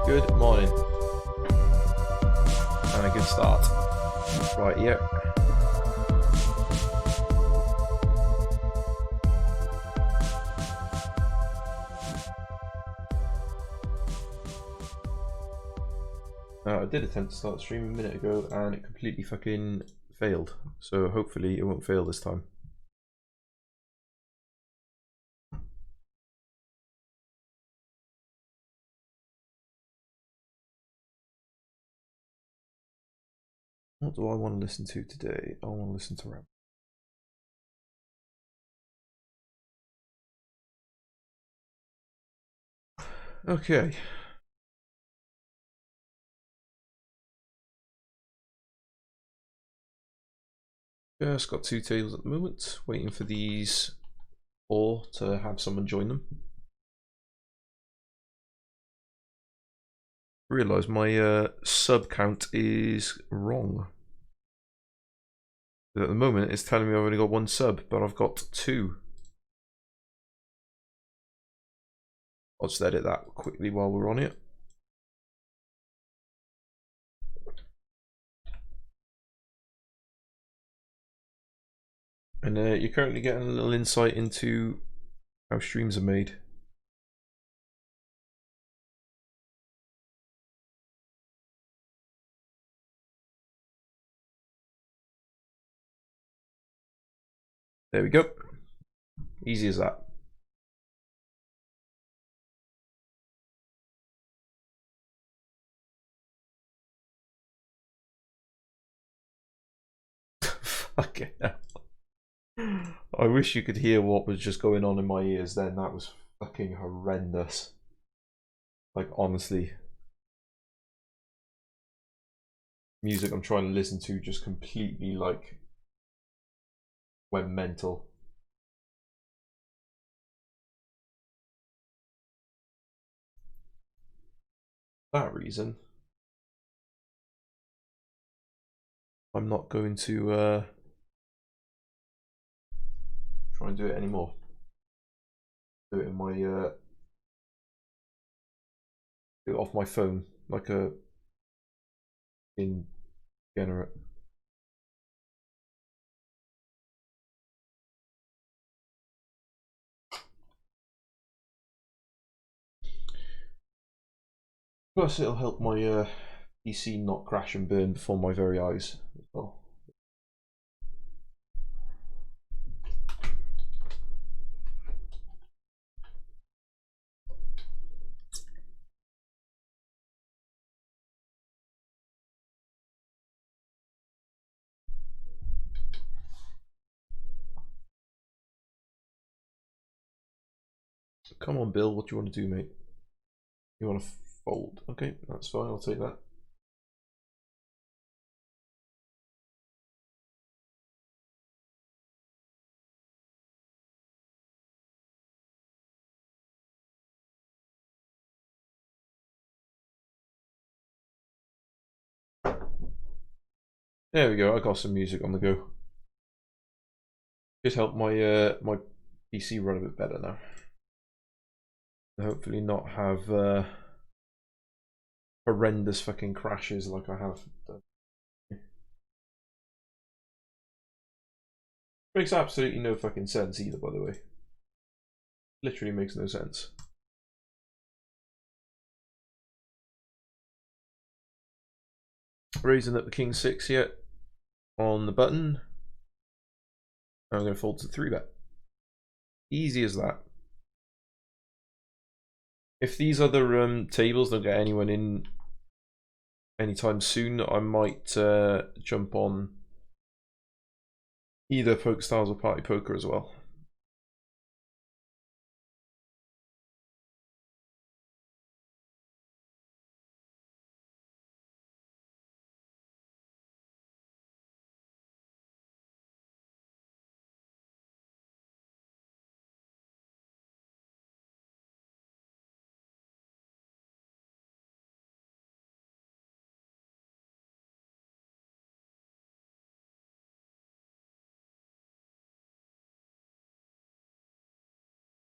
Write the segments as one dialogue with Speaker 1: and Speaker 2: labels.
Speaker 1: Good morning. And a good start. Right, yeah. I did attempt to start the stream a minute ago and it completely fucking failed. So hopefully it won't fail this time. What do I want to listen to today? I want to listen to rap. Okay. Just got 2 tables at the moment, waiting for these 4 to have someone join them. Realise my sub count is wrong. At the moment it's telling me I've only got 1 sub, but I've got 2. I'll just edit that quickly while we're on it. And you're currently getting a little insight into how streams are made. There we go. Easy as that. Fucking hell. I wish you could hear what was just going on in my ears then. That was fucking horrendous. Like, honestly. Music I'm trying to listen to just completely, like, went mental. For that reason, I'm not going to try and do it anymore. Do it in my do it off my phone, like a degenerate. Plus, it'll help my PC not crash and burn before my very eyes as well. Come on, Bill, what do you want to do, mate? You want to fold? Okay, that's fine, I'll take that. There we go, I got some music on the go. Just help my my PC run a bit better now. Hopefully not have horrendous fucking crashes like I have done. Makes absolutely no fucking sense either, by the way. Literally makes no sense. Raising up the king 6 yet on the button. I'm going to fold to 3-bet. Easy as that. If these other tables don't get anyone in anytime soon, I might jump on either PokerStars or Party Poker as well.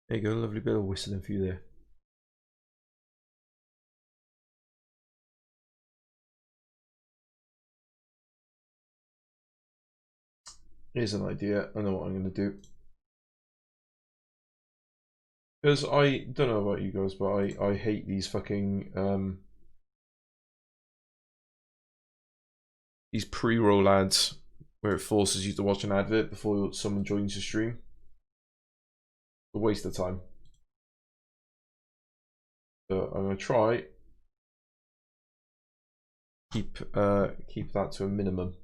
Speaker 1: There you go, lovely bit of whistling for you there. Here's an idea. I know what I'm going to do. Because I don't know about you guys, but I hate these fucking these pre-roll ads where it forces you to watch an advert before someone joins your stream. A waste of time. So I'm going to try keep that to a minimum.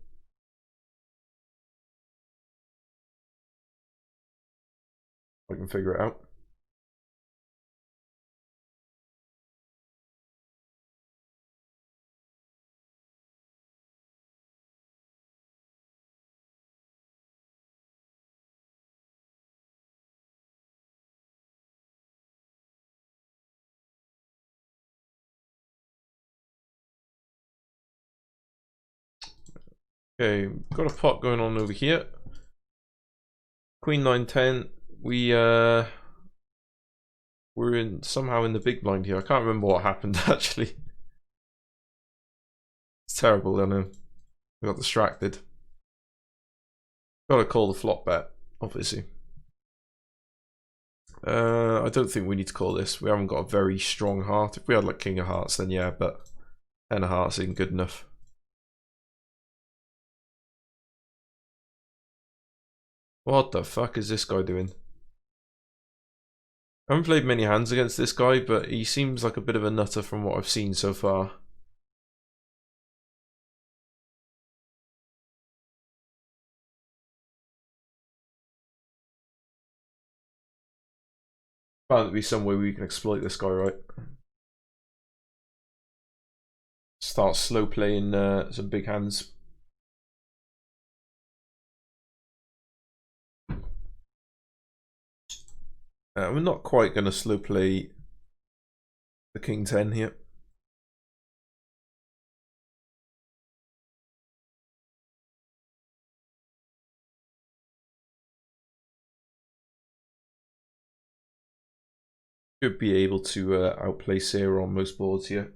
Speaker 1: I can figure it out. Okay, got a pot going on over here. Queen 9-10. We're somehow in the big blind here. I can't remember what happened actually. It's terrible, I know. We got distracted. Gotta call the flop bet, obviously. I don't think we need to call this. We haven't got a very strong heart. If we had like King of Hearts, then yeah, but 10 of Hearts isn't good enough. What the fuck is this guy doing? I haven't played many hands against this guy, but he seems like a bit of a nutter from what I've seen so far. Found to be some way we can exploit this guy, right? Start slow playing some big hands. We're not quite going to slow play the King 10 here. Should be able to outplay Sarah on most boards here.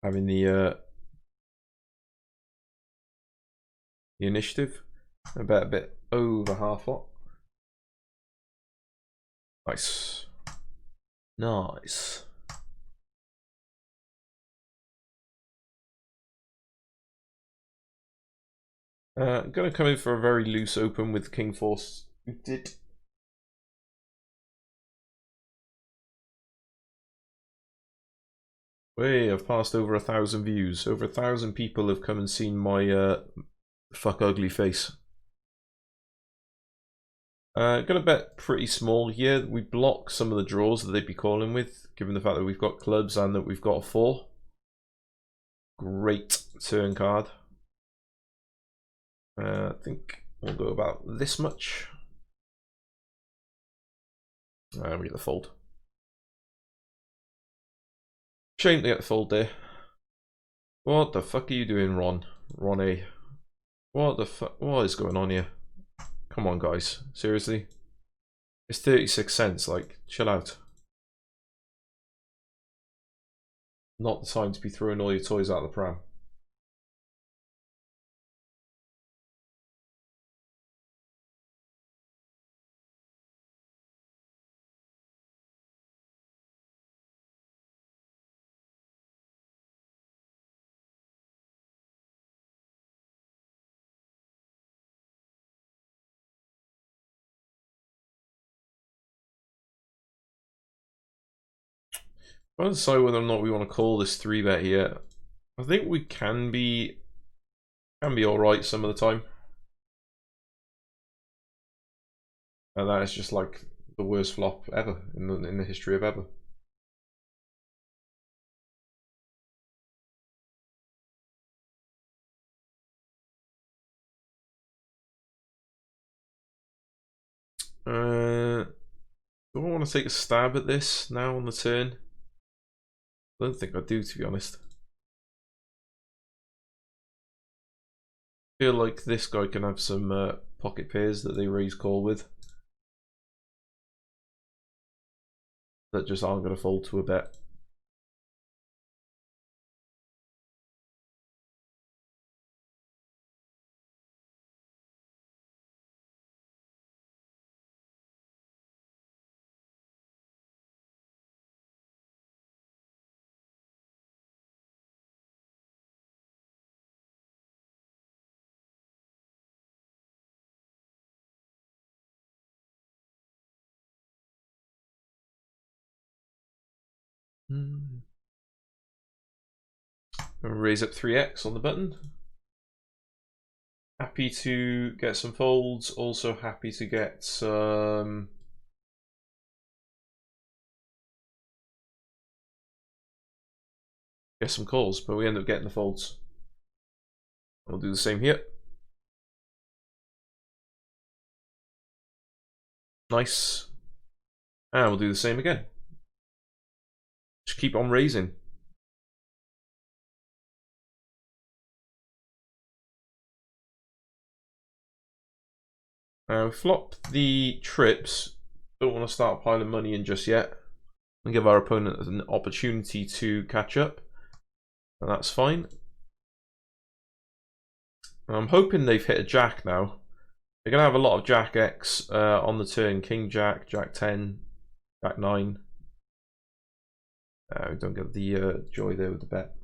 Speaker 1: Having the initiative. I bet a bit over half what. Nice. Nice. I'm going to come in for a very loose open with King 4 suited. Way, I've passed over 1,000 views. Over 1,000 people have come and seen my fuck ugly face. Gonna bet pretty small here. We block some of the draws that they'd be calling with, given the fact that we've got clubs and that we've got a 4. Great turn card. I think we'll go about this much. We get the fold. Shame to get the fold there. What the fuck are you doing, Ron? Ron A. What the fuck? What is going on here? Come on, guys. Seriously? It's 36 cents. Like, chill out. Not the time to be throwing all your toys out of the pram. I'm trying to decide whether or not we want to call this 3-bet here. I think we can be alright some of the time. And that is just like the worst flop ever in the history of ever. Do I want to take a stab at this now on the turn? I don't think I do, to be honest. I feel like this guy can have some pocket pairs that they raise call with that just aren't going to fold to a bet. Raise up 3x on the button. Happy to get some folds, also happy to get some calls, but we end up getting the folds. We'll do the same here. Nice. And we'll do the same again. Just keep on raising. We flopped the trips. Don't want to start piling money in just yet. And give our opponent an opportunity to catch up. And that's fine. And I'm hoping they've hit a jack now. They're going to have a lot of Jack X on the turn. King Jack, Jack 10, Jack 9. We don't get the joy there with the bet.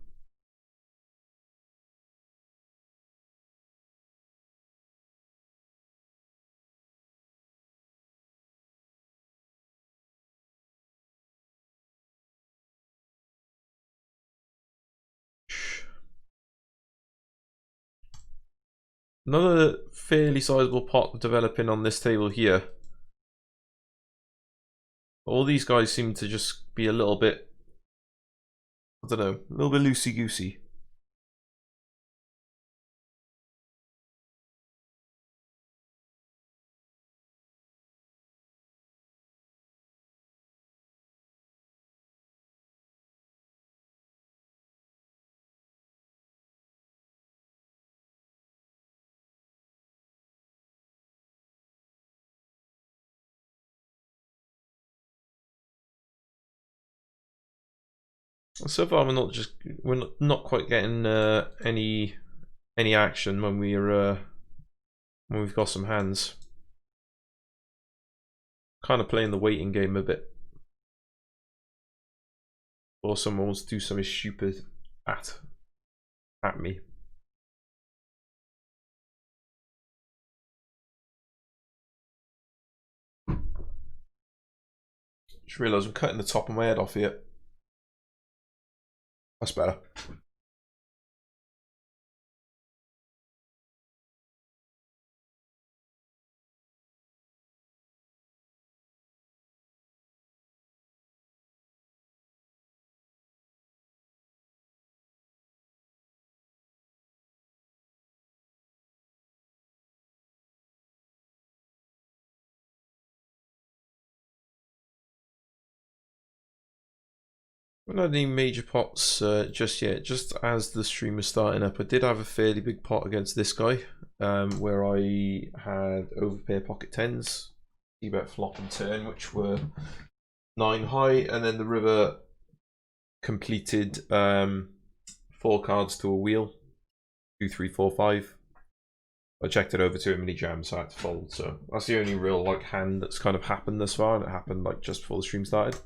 Speaker 1: Another fairly sizable pot developing on this table here. All these guys seem to just be a little bit, I don't know, a little bit loosey-goosey. So far, we're not quite getting any action when we've got some hands. Kind of playing the waiting game a bit, or someone wants to do something stupid at me. Just realised I'm cutting the top of my head off here. That's better. Not any major pots just yet. Just as the stream was starting up, I did have a fairly big pot against this guy, where I had overpair pocket tens, c-bet flop and turn, which were 9 high, and then the river completed 4 cards to a wheel, 2, 3, 4, 5. I checked it over to him and he jammed, so I had to fold. So that's the only real like hand that's kind of happened thus far, and it happened like just before the stream started.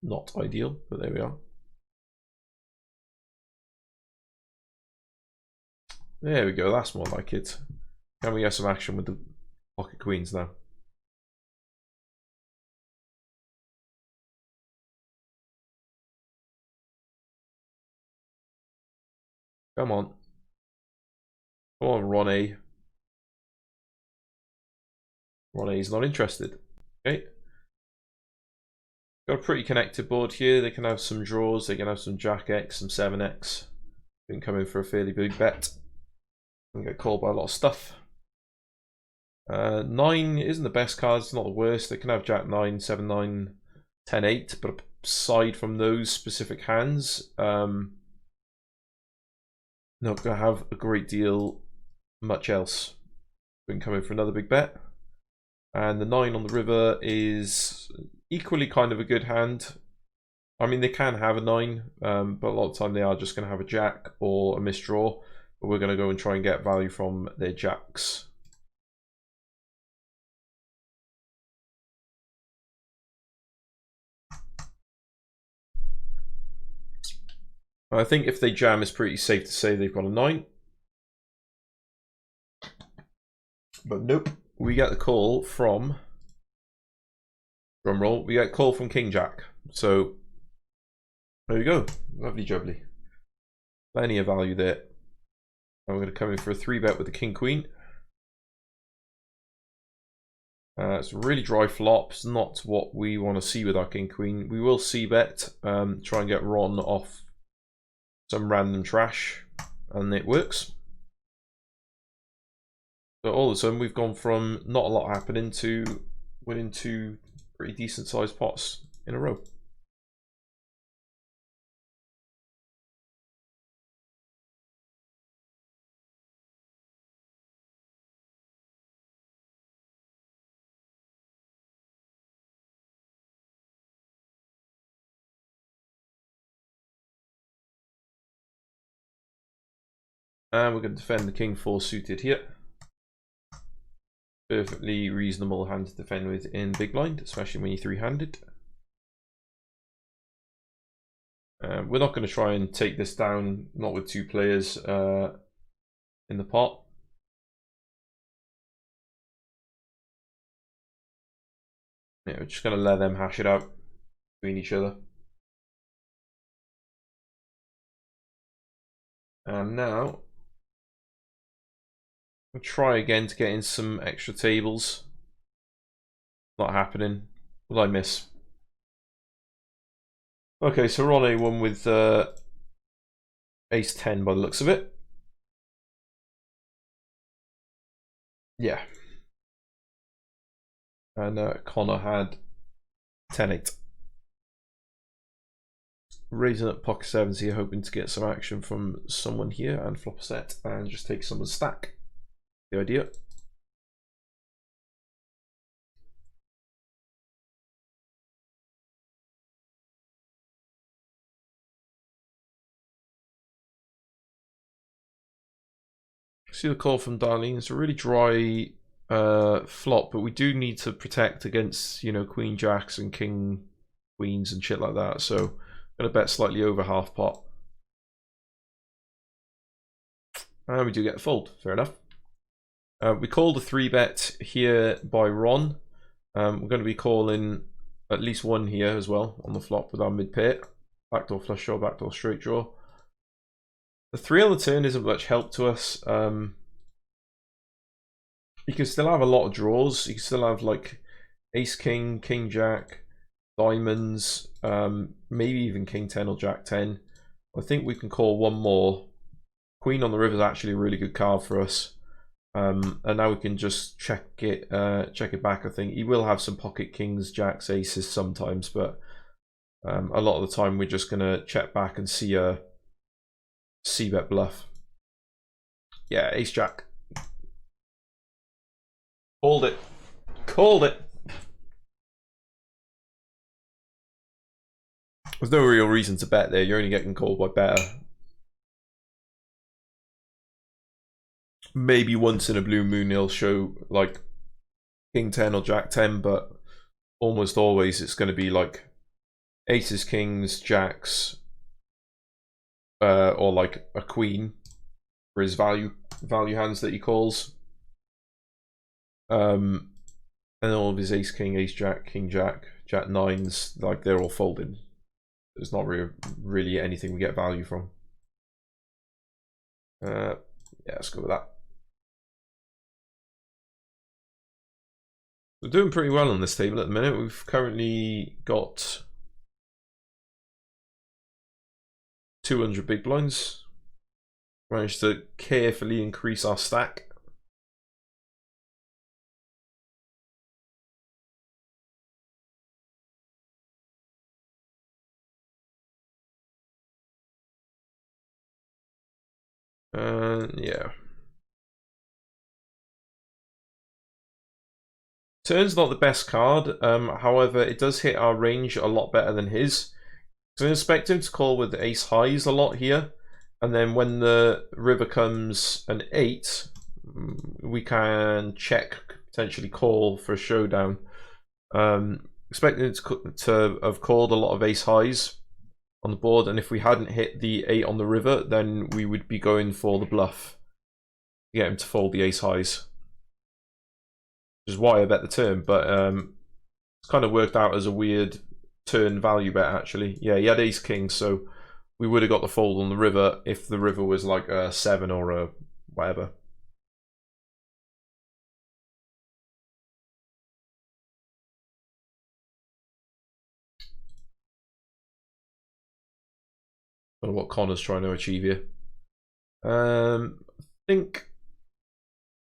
Speaker 1: Not ideal, but there we are. There we go, that's more like it. Can we get some action with the pocket queens now? Come on. Come on, Ron A. Ron A's not interested. Okay. Got a pretty connected board here. They can have some draws. They can have some Jack X, some 7X. Been coming for a fairly big bet. And get called by a lot of stuff. 9 isn't the best card. It's not the worst. They can have Jack 9, 7, 9, 10, 8. But aside from those specific hands, not going to have a great deal much else. Been coming for another big bet. And the 9 on the river is equally kind of a good hand. I mean, they can have a 9, but a lot of the time they are just going to have a Jack or a misdraw. But we're going to go and try and get value from their Jacks. I think if they jam, it's pretty safe to say they've got a 9. But nope, we get the call from, drum roll, we get a call from King Jack. So there we go, lovely jubbly. Plenty of value there. And we're going to come in for a 3-bet with the King Queen. It's really dry flops, not what we want to see with our King Queen. We will c-bet, try and get Ron off some random trash, and it works. So all of a sudden we've gone from not a lot happening to winning 2 pretty decent sized pots in a row. And we're going to defend the King 4 suited here. Perfectly reasonable hand to defend with in big blind, especially when you're 3-handed. We're not going to try and take this down, not with 2 players in the pot. Yeah, we're just going to let them hash it out between each other. And now we'll try again to get in some extra tables. Not happening. What did I miss? Okay, so Ron A won with ace 10 by the looks of it. Yeah. And Connor had 10-8. Raising up pocket 7s here, hoping to get some action from someone here and flop a set and just take someone's stack. The idea. See the call from Darlene. It's a really dry flop, but we do need to protect against, you know, Queen Jacks and King Queens and shit like that. So I'm gonna bet slightly over half pot. And we do get a fold. Fair enough. We called a 3-bet here by Ron. We're going to be calling at least 1 here as well on the flop with our mid pair. Backdoor flush draw, backdoor straight draw. The 3 on the turn isn't much help to us. You can still have a lot of draws. You can still have like ace king, king jack, diamonds, maybe even king 10 or jack 10. I think we can call 1 more. Queen on the river is actually a really good card for us. And now we can just check it back. I think he will have some pocket kings, jacks, aces sometimes, but a lot of the time we're just gonna check back and see a c-bet bluff. Yeah, ace jack. Called it. Called it. There's no real reason to bet there. You're only getting called by better. Maybe once in a blue moon he'll show like king 10 or jack 10, but almost always it's going to be like aces, kings, jacks, or like a queen for his value hands that he calls. And all of his ace, king, ace, jack, king, jack, jack nines, like they're all folded. There's not really anything we get value from. Yeah, let's go with that. We're doing pretty well on this table at the minute. We've currently got 200 big blinds. Managed to carefully increase our stack. Yeah. Turn's not the best card, however, it does hit our range a lot better than his. So I expect him to call with ace highs a lot here, and then when the river comes an 8, we can check, potentially call for a showdown. Expecting it to have called a lot of ace highs on the board, and if we hadn't hit the 8 on the river, then we would be going for the bluff to get him to fold the ace highs. Which is why I bet the turn, but it's kind of worked out as a weird turn value bet actually. Yeah, he had ace king, so we would have got the fold on the river if the river was like a 7 or a whatever. I don't know what Connor's trying to achieve here.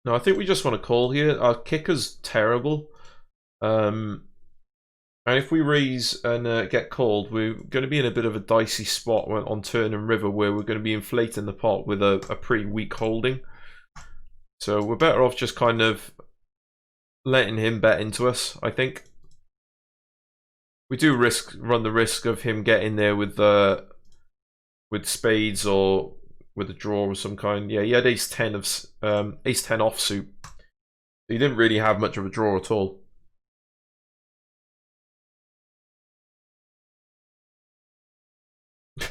Speaker 1: I think we just want to call here. Our kicker's terrible. And if we raise and get called, we're going to be in a bit of a dicey spot on turn and river where we're going to be inflating the pot with a pretty weak holding. So we're better off just kind of letting him bet into us, I think. We do run the risk of him getting there with spades or with a draw of some kind. Yeah, he had ace 10 offsuit. He didn't really have much of a draw at all.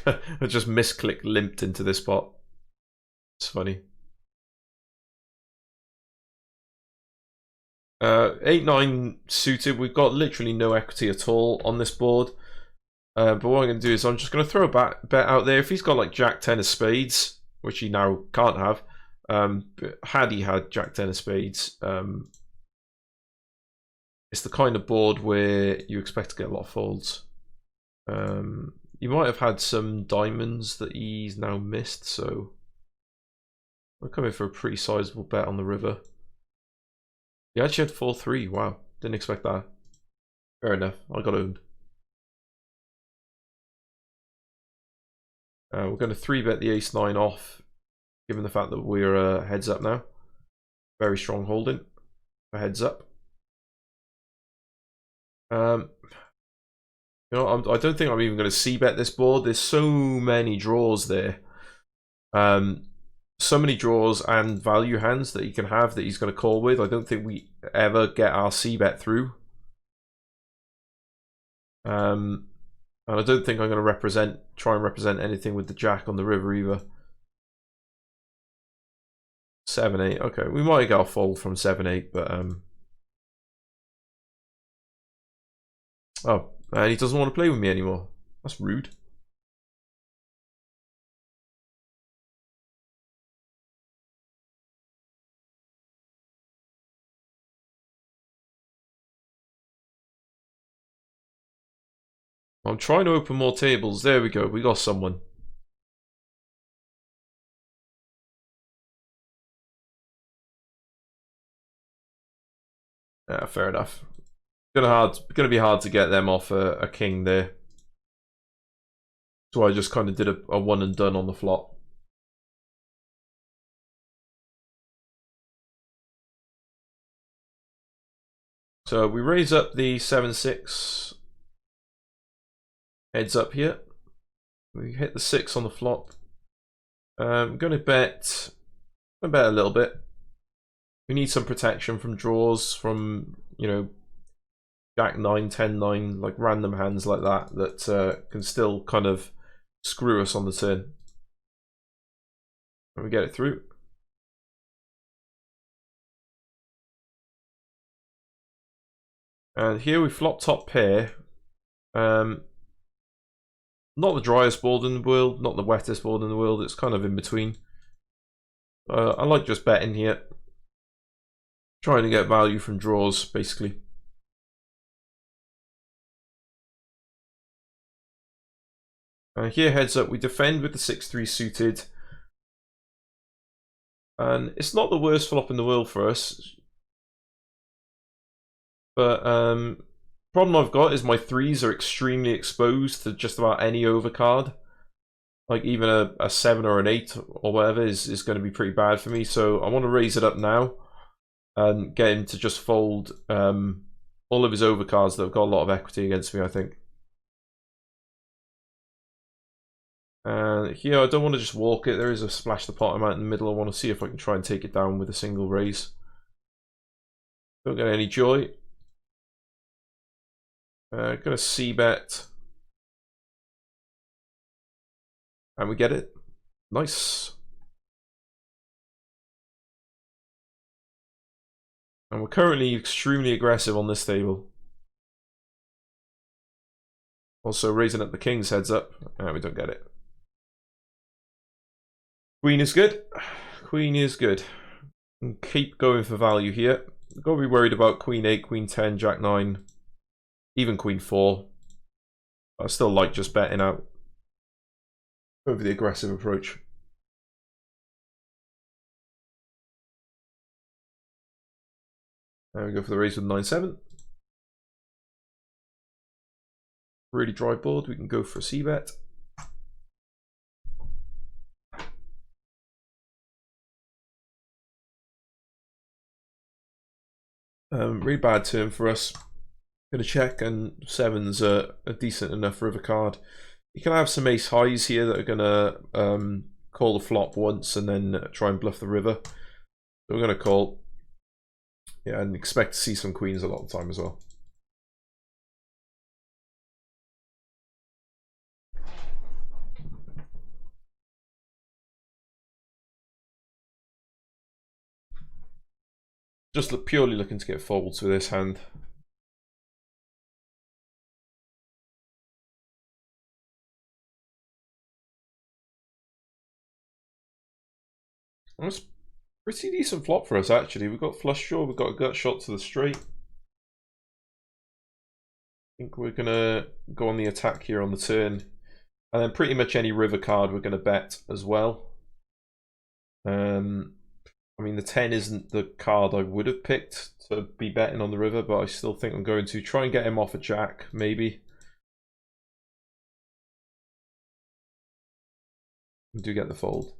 Speaker 1: I just misclick limped into this pot. It's funny. 8-9 suited. We've got literally no equity at all on this board. But what I'm going to do is I'm just going to throw a bet out there. If he's got like jack 10 of spades, which he now can't have, but had he had jack 10 of spades, it's the kind of board where you expect to get a lot of folds. You might have had some diamonds that he's now missed, so we're coming for a pretty sizable bet on the river. He actually had 4-3. Wow, didn't expect that. Fair enough, I got owned. We're going to 3-bet the ace-9 off, given the fact that we're heads up now. Very strong holding for heads up. You know, I don't think I'm even going to c-bet this board. There's so many draws there. So many draws and value hands that he can have that he's going to call with. I don't think we ever get our c-bet through. And I don't think I'm going to try and represent anything with the jack on the river either. 7-8. Okay, we might get a fold from 7-8, but oh, and he doesn't want to play with me anymore. That's rude. I'm trying to open more tables. There we go. We got someone. Yeah, fair enough. Gonna be hard to get them off a king there. So I just kind of did a one and done on the flop. So we raise up the 7-6 heads up here. We hit the 6 on the flop. I'm gonna bet a little bit. We need some protection from draws from, you know, Jack 9, 10, 9, like random hands like that can still kind of screw us on the turn. And we get it through. And here we flop top pair. Not the driest board in the world, not the wettest board in the world. It's kind of in between. I like just betting here. Trying to get value from draws, basically. Here heads up, we defend with the 6-3 suited. And it's not the worst flop in the world for us. But problem I've got is my 3s are extremely exposed to just about any overcard. Like even a 7 or an 8 or whatever is going to be pretty bad for me. So I want to raise it up now and get him to just fold all of his overcards that have got a lot of equity against me, I think. And here I don't want to just walk it. There is a splash the pot amount in the middle. I want to see if I can try and take it down with a single raise. Don't get any joy. Gonna c-bet. And we get it. Nice. And we're currently extremely aggressive on this table. Also raising up the king's heads up. And we don't get it. Queen is good. Queen is good. And keep going for value here. Got to be worried about Queen 8, Queen 10, Jack 9, even Queen 4. I still like just betting out over the aggressive approach. There we go for the raise with 9-7. Really dry board. We can go for a c-bet. Really bad turn for us. Gonna check, and 7's a decent enough river card. You can have some ace highs here that are gonna call the flop once and then try and bluff the river. So we're gonna call. Yeah, and expect to see some queens a lot of the time as well. Just purely looking to get folds with this hand. That's pretty decent flop for us, actually. We've got flush draw, we've got a gut shot to the straight. I think we're gonna go on the attack here on the turn. And then pretty much any river card we're gonna bet as well. I mean, the 10 isn't the card I would have picked to be betting on the river, but I still think I'm going to try and get him off a jack, maybe. We do get the fold.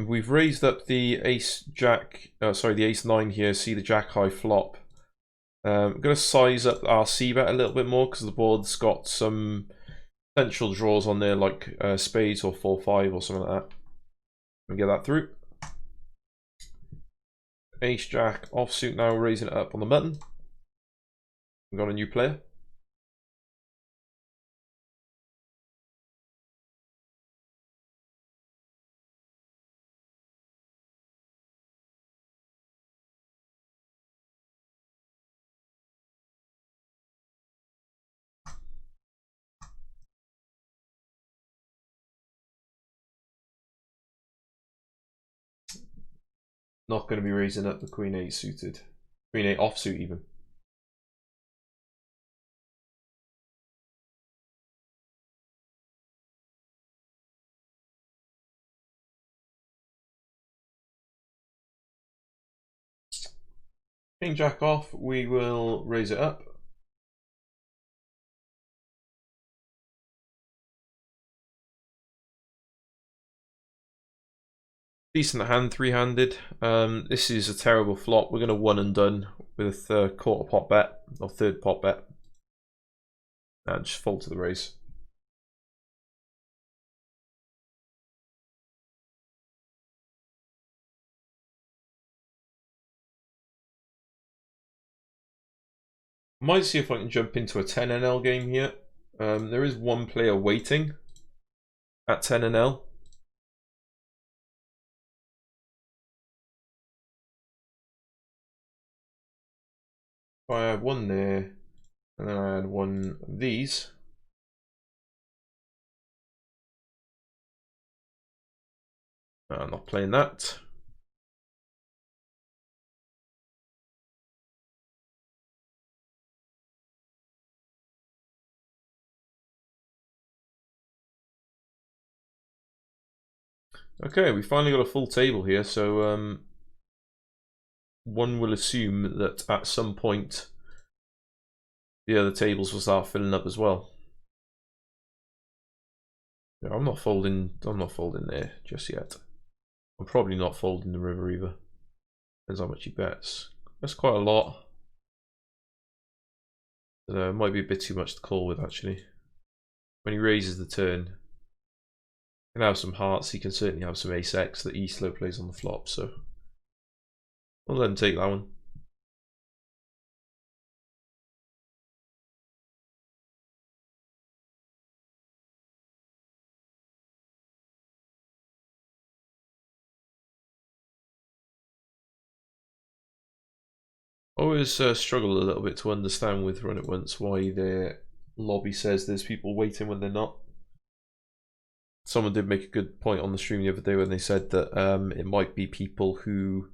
Speaker 1: We've raised up the ace jack, sorry, the ace 9 here. See the jack high flop. I'm going to size up our c-bet a little bit more because the board's got some potential draws on there, like spades or 4-5 or something like that. We get that through. Ace jack offsuit now, raising it up on the button. We've got a new player. Not going to be raising up the Queen 8 suited. Queen 8 offsuit even. King jack off, we will raise it up. Decent hand, three-handed. This is a terrible flop. We're going to one and done with a quarter pot bet, or third pot bet. And just fold to the raise. Might see if I can jump into a 10NL game here. There is one player waiting at 10NL. If I had one there, and then I had one of these. I'm not playing that. Okay, we finally got a full table here, so one will assume that at some point the other tables will start filling up as well. Yeah, I'm not folding there just yet. I'm probably not folding the river either. Depends how much he bets. That's quite a lot. It might be a bit too much to call with actually. When he raises the turn, he can have some hearts, he can certainly have some ace-x that he slow plays on the flop, so we'll let him take that one. Always struggle a little bit to understand with Run It Once why their lobby says there's people waiting when they're not. Someone did make a good point on the stream the other day when they said that it might be people who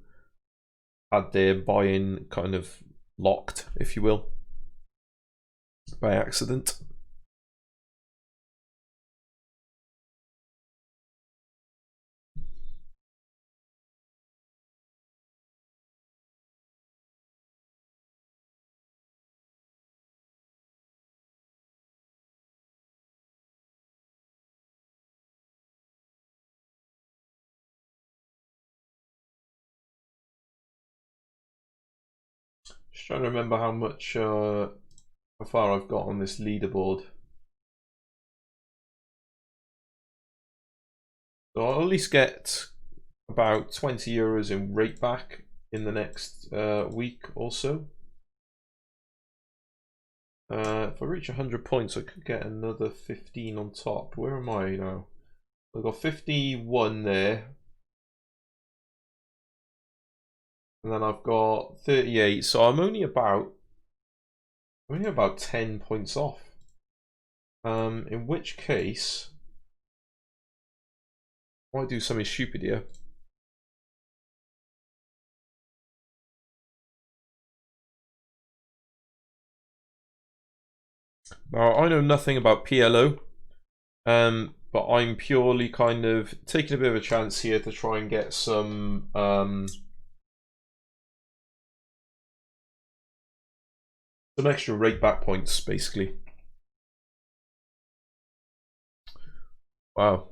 Speaker 1: had their buy-in kind of locked, if you will, by accident. Just trying to remember how far I've got on this leaderboard. So I'll at least get about 20 euros in rate back in the next week or so. If I reach 100 points, I could get another 15 on top. Where am I now? I've got 51 there. And then I've got 38. So I'm only about 10 points off. In which case, I might do something stupid here. Now, I know nothing about PLO, but I'm purely kind of taking a bit of a chance here to try and get some extra rate back points, basically. Wow.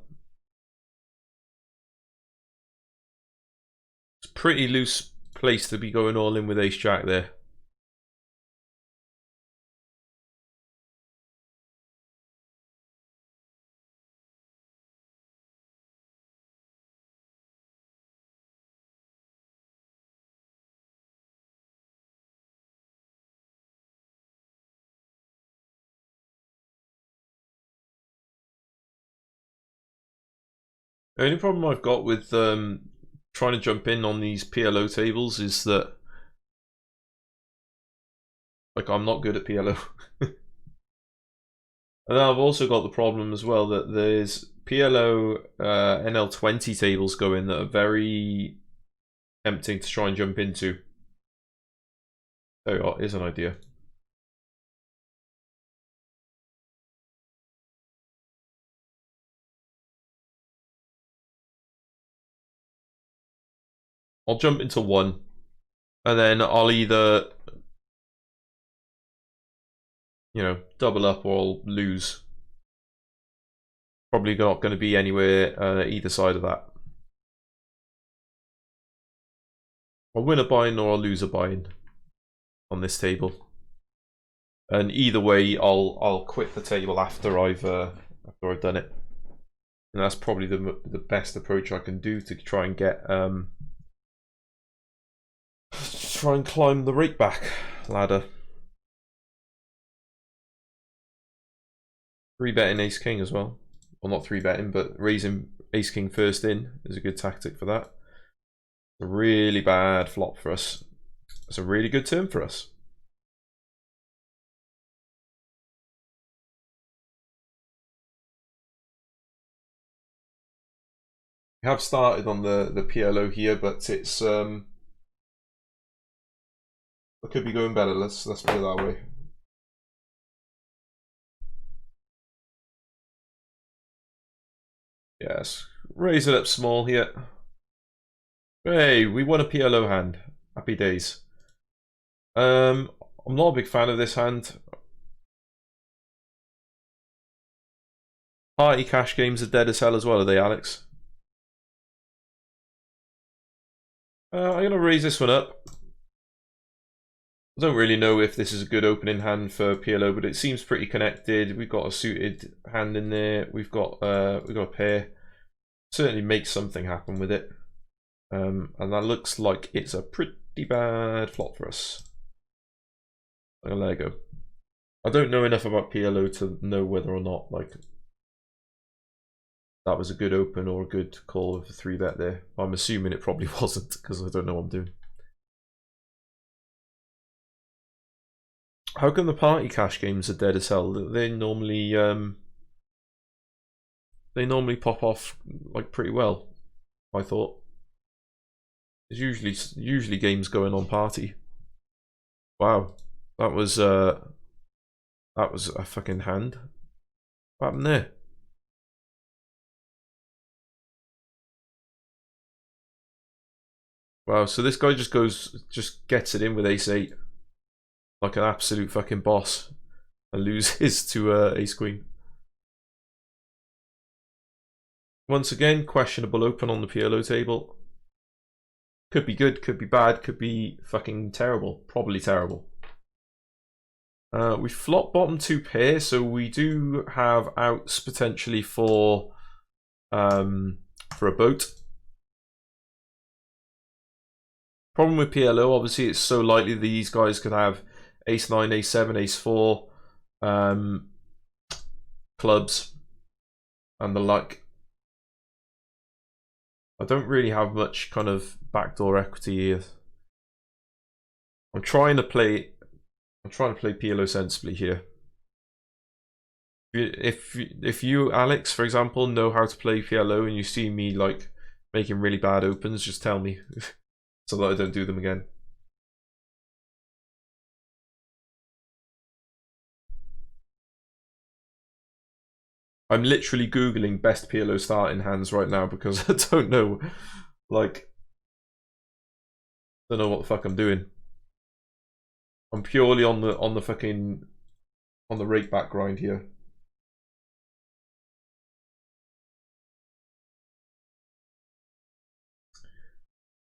Speaker 1: It's a pretty loose place to be going all in with ace jack there. The only problem I've got with trying to jump in on these PLO tables is that I'm not good at PLO. And then I've also got the problem as well that there's PLO NL20 tables going that are very tempting to try and jump into. There you are, here's an idea. I'll jump into one. And then I'll either, you know, double up or I'll lose. Probably not going to be anywhere either side of that. I'll win a buy-in or I'll lose a buy-in on this table. And either way, I'll quit the table after I've done it. And that's probably the best approach I can do to try and get try and climb the rake back ladder. 3-betting ace king as well. Well, not 3-betting, but raising ace king first in is a good tactic for that. A really bad flop for us. It's a really good turn for us. We have started on the PLO here, but it's it could be going better. Let's put it that way. Yes, raise it up small here. Hey, we won a PLO hand. Happy days. I'm not a big fan of this hand. Party cash games are dead as hell as well, are they, Alex? I'm gonna raise this one up. I don't really know if this is a good opening hand for PLO, but it seems pretty connected. We've got a suited hand in there. We've got a pair. Certainly makes something happen with it. And that looks like it's a pretty bad flop for us. I'm gonna let it go. I don't know enough about PLO to know whether or not like that was a good open or a good call with a 3-bet there. I'm assuming it probably wasn't because I don't know what I'm doing. How come the party cash games are dead as hell? They normally pop off like pretty well, I thought. There's usually games going on party. Wow, that was a fucking hand. What happened there? Wow, so this guy just gets it in with ace-8 like an absolute fucking boss and loses to ace-queen. Once again, questionable open on the PLO table. Could be good, could be bad, could be fucking terrible. Probably terrible. We flop bottom 2 pair, so we do have outs potentially for a boat. Problem with PLO, obviously, it's so likely these guys could have ace-9, ace-7, ace-4 clubs and the like. I don't really have much kind of backdoor equity here. I'm trying to play PLO sensibly here. If you, Alex, for example, know how to play PLO and you see me like making really bad opens, just tell me so that I don't do them again. I'm literally Googling best PLO starting hands right now because I don't know, like, don't know what the fuck I'm doing. I'm purely on the fucking rake back grind here.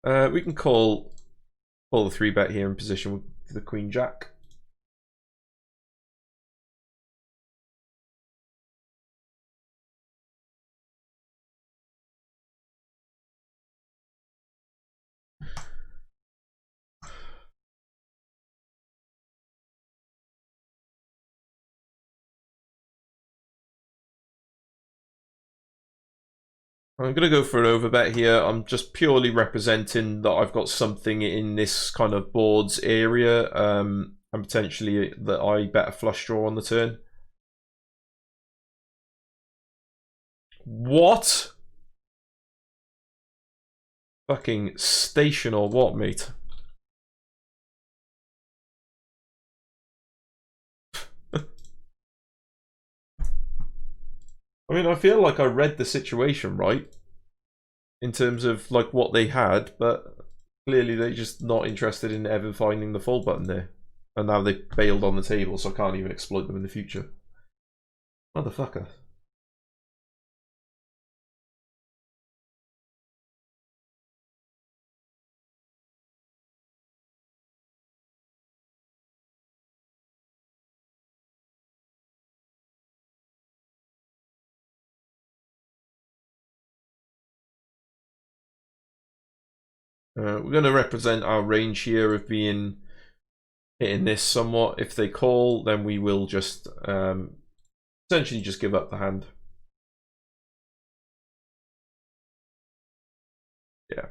Speaker 1: We can call the 3-bet here in position with the Queen Jack. I'm going to go for an overbet here. I'm just purely representing that I've got something in this kind of boards area and potentially that I bet a flush draw on the turn. What? Fucking station or what, mate? I mean, I feel like I read the situation right in terms of like what they had, but Clearly they're just not interested in ever finding the fold button there. And now they bailed on the table, so I can't even exploit them in the future. Motherfucker. We're going to represent our range here of being hitting this somewhat. If they call, then we will just essentially just give up the hand. Yeah.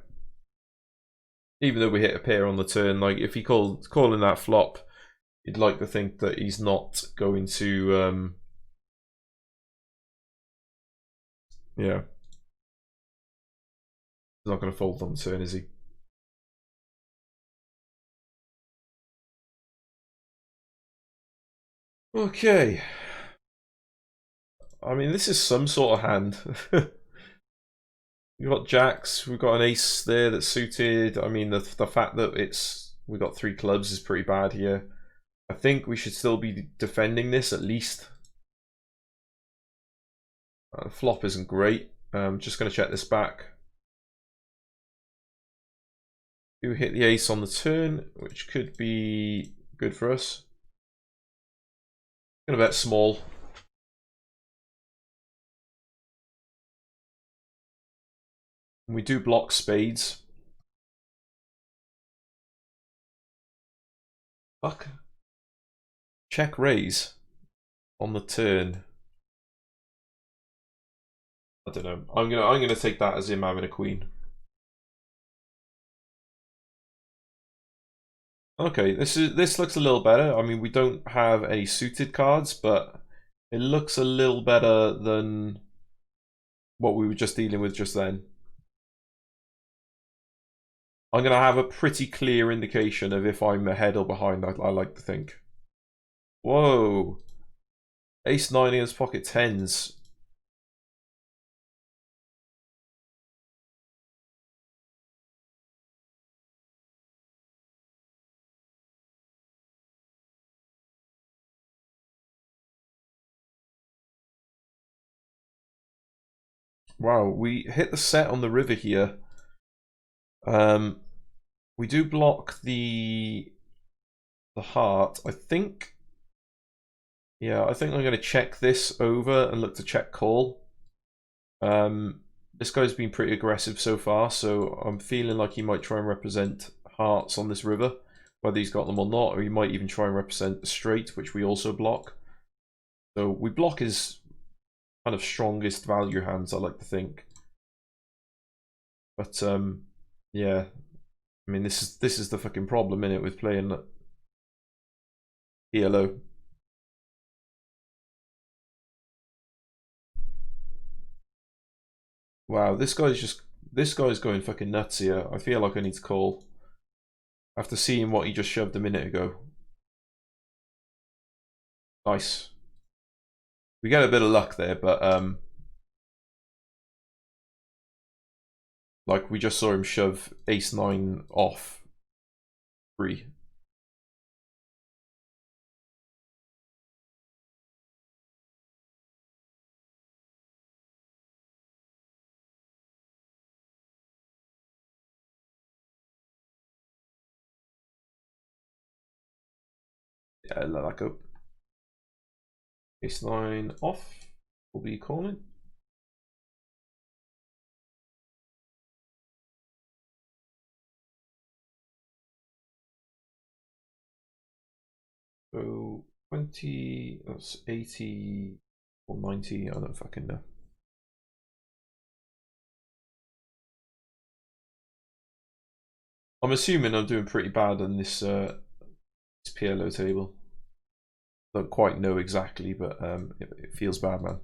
Speaker 1: Even though we hit a pair on the turn, like if he calling that flop, you'd like to think that he's not going to yeah. He's not going to fold on the turn, is he? Okay. I mean, this is some sort of hand. We've got jacks, we've got an ace there that's suited. I mean, the fact that we got 3 clubs is pretty bad here. I think we should still be defending this at least. Flop isn't great. I'm just going to check this back. Do hit the ace on the turn, which could be good for us. Gonna bet small. We do block spades. Fuck. Check raise on the turn. I don't know. I'm gonna take that as him having a queen. Okay, this looks a little better. I mean, we don't have any suited cards, but it looks a little better than what we were just dealing with just then. I'm gonna have a pretty clear indication of if I'm ahead or behind, I like to think. Whoa. Ace 9 against pocket 10s. Wow, we hit the set on the river here. We do block the heart. I think, yeah, I think I'm going to check this over and look to check call. This guy's been pretty aggressive so far, so I'm feeling like he might try and represent hearts on this river, whether he's got them or not, or he might even try and represent the straight, which we also block. So we block his kind of strongest value hands, I like to think. But yeah, I mean this is the fucking problem, innit, with playing ELO. Wow, this guy's going fucking nuts here. I feel like I need to call after seeing what he just shoved a minute ago. Nice. We get a bit of luck there, but like we just saw him shove ace 9 off free. Yeah, let that go. Ace 9 off. Will be calling. So 20, that's 80 or 90, I don't fucking know. I'm assuming I'm doing pretty bad on this PLO table. Don't quite know exactly, but it feels bad, man.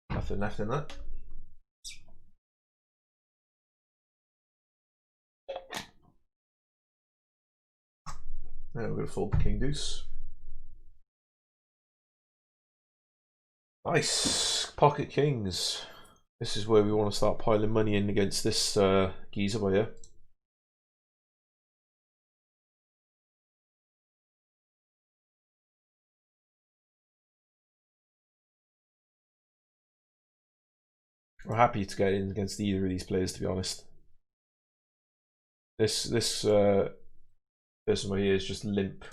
Speaker 1: Nothing left in that. Now we're going to fold the king deuce. Nice. Pocket kings. This is where we want to start piling money in against this geezer by here. I'm happy to get in against either of these players, to be honest. This person right here is just limp,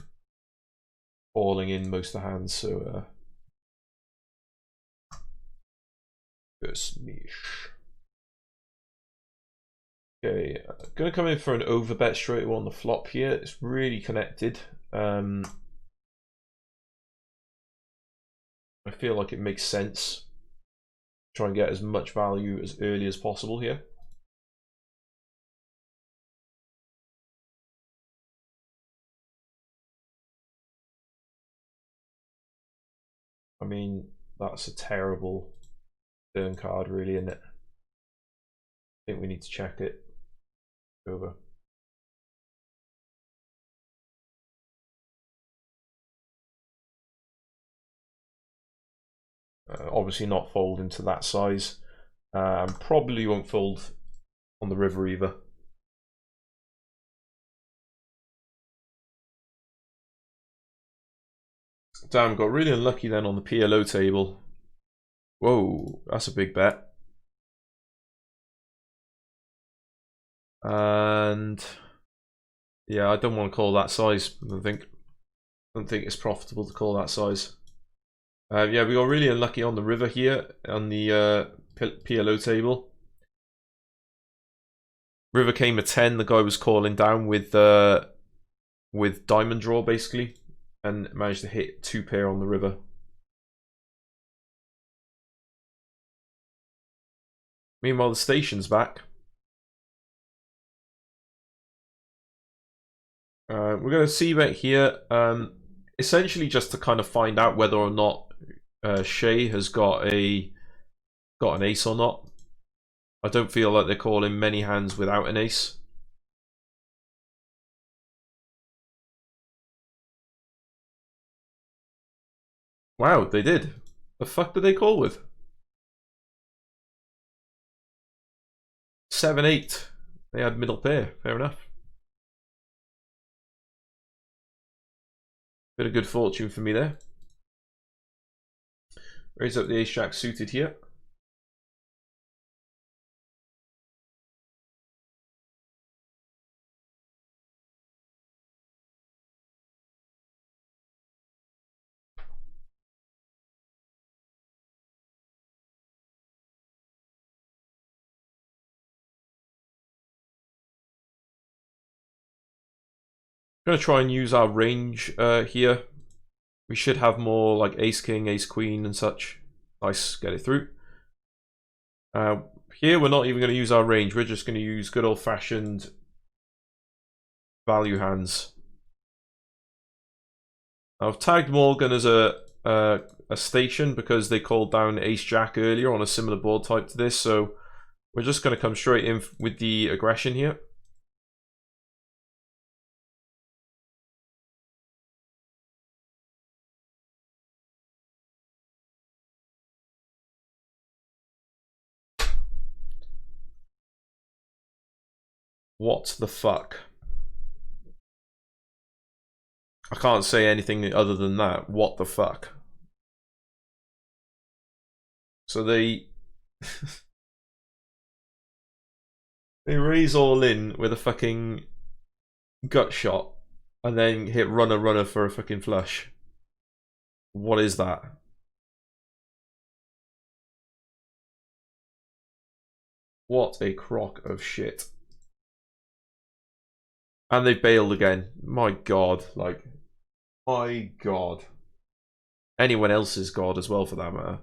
Speaker 1: falling in most of the hands, so okay, gonna come in for an overbet straight away on the flop here. It's really connected. I feel like it makes sense. Try and get as much value as early as possible here. I mean, that's a terrible turn card, really, isn't it? I think we need to check it. Over. Obviously not fold into that size. Probably won't fold on the river either. Damn, got really unlucky then on the PLO table. Whoa, that's a big bet. And yeah, I don't want to call that size. I don't think it's profitable to call that size. Yeah, we got really unlucky on the river here on the PLO table. River came a 10. The guy was calling down with diamond draw basically, and managed to hit 2 pair on the river. Meanwhile, the station's back. We're going to see bet here, essentially just to kind of find out whether or not Shay has got an ace or not. I don't feel like they're calling many hands without an ace. Wow, they did. The fuck did they call with? 7-8. They had middle pair. Fair enough. Bit of good fortune for me there. Raise up the ace jack suited here. I'm going to try and use our range here. We should have more like ace king, ace queen and such. Nice, get it through. Here we're not even going to use our range. We're just going to use good old fashioned value hands. I've tagged Morgan as a station because they called down ace jack earlier on a similar board type to this, so we're just going to come straight in with the aggression here. What the fuck? I can't say anything other than that. What the fuck? So they they raise all in with a fucking gut shot and then hit runner for a fucking flush. What is that? What a crock of shit. And they bailed again. My god, like, my god. Anyone else's god as well for that matter.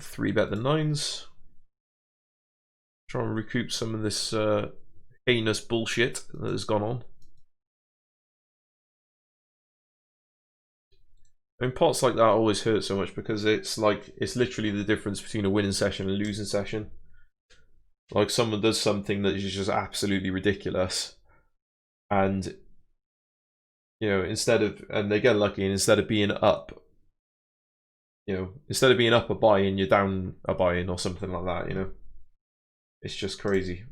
Speaker 1: 3-bet the nines. Try and recoup some of this heinous bullshit that has gone on. I mean, pots like that always hurt so much because it's literally the difference between a winning session and a losing session. Like, someone does something that is just absolutely ridiculous, and you know, and they get lucky, and instead of being up, instead of being up a buy-in, you're down a buy-in or something like that. You know, it's just crazy.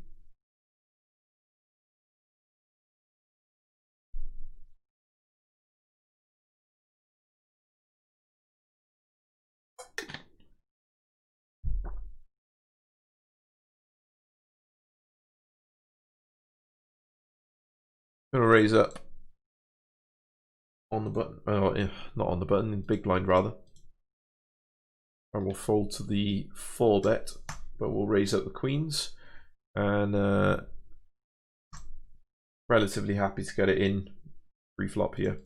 Speaker 1: I'm gonna raise up on the button. Oh, yeah, not on the button, big blind rather. And we'll fold to the 4-bet, but we'll raise up the queens, and relatively happy to get it in pre-flop here.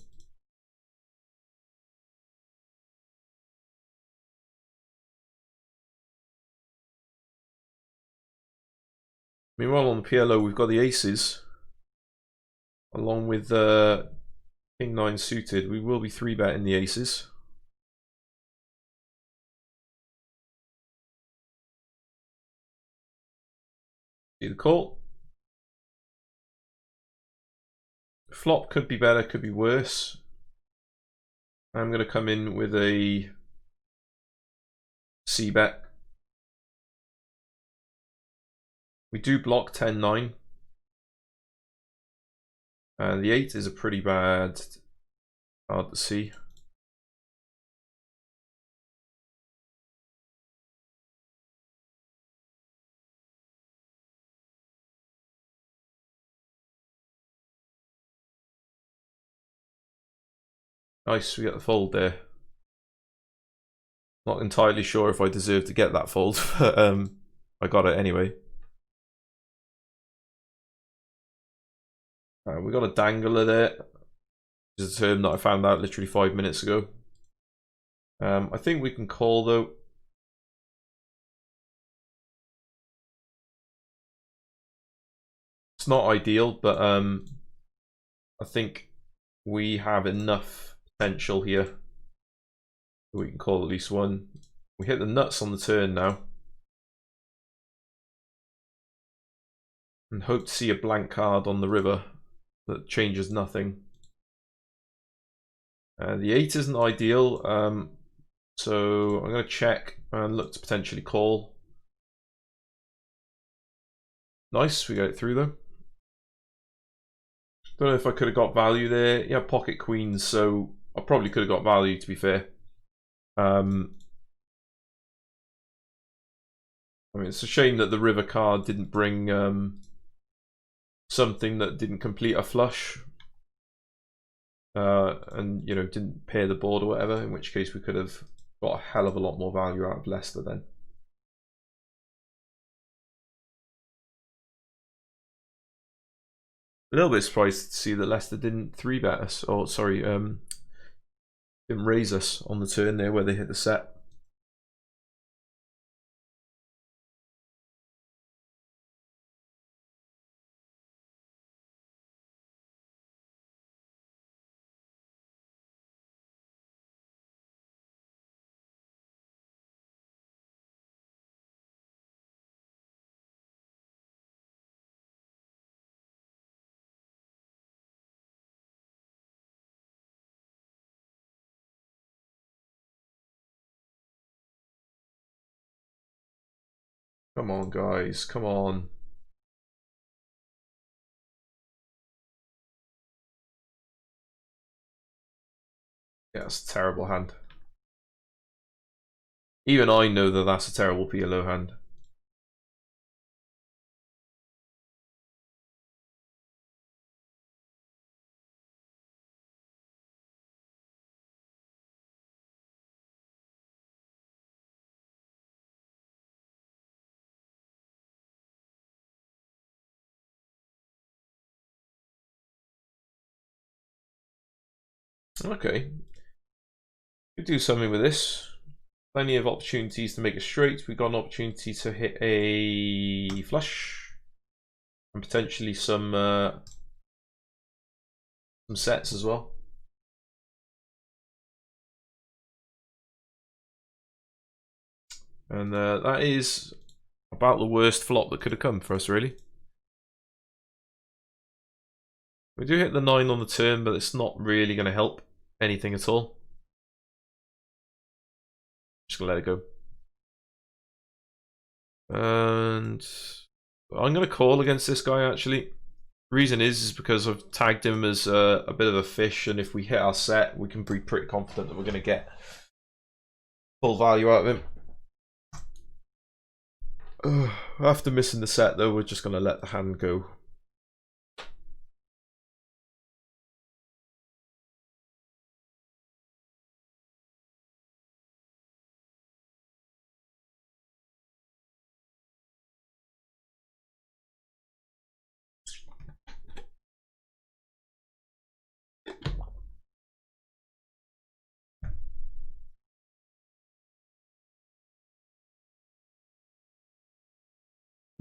Speaker 1: Meanwhile, on the PLO, we've got the aces, along with King 9 suited. We will be 3-betting the aces. See the call. Flop could be better, could be worse. I'm going to come in with a C-bet. We do block 10-9. And the 8 is a pretty bad, hard to see. Nice, we get the fold there. Not entirely sure if I deserve to get that fold, but I got it anyway. We got a dangler there. Which is a term that I found out literally 5 minutes ago. I think we can call though. It's not ideal, but I think we have enough potential here. We can call at least one. We hit the nuts on the turn now. And hope to see a blank card on the river that changes nothing. The 8 isn't ideal, so I'm going to check and look to potentially call. Nice, we got it through though. Don't know if I could have got value there. Yeah, pocket queens, so I probably could have got value, to be fair. I mean, it's a shame that the river card didn't bring something that didn't complete a flush. And you know, didn't pair the board or whatever, in which case we could have got a hell of a lot more value out of Leicester then. A little bit surprised to see that Leicester didn't 3-bet us, or sorry, didn't raise us on the turn there where they hit the set. Come on, guys, come on. Yeah, that's a terrible hand. Even I know that that's a terrible PLO hand. Okay. Could do something with this. Plenty of opportunities to make a straight. We've got an opportunity to hit a flush and potentially some sets as well. And that is about the worst flop that could have come for us, really. We do hit the 9 on the turn, but it's not really going to help anything at all. Just going to let it go. And I'm going to call against this guy, actually. Reason is because I've tagged him as a bit of a fish, and if we hit our set, we can be pretty confident that we're going to get full value out of him. After missing the set, though, we're just going to let the hand go.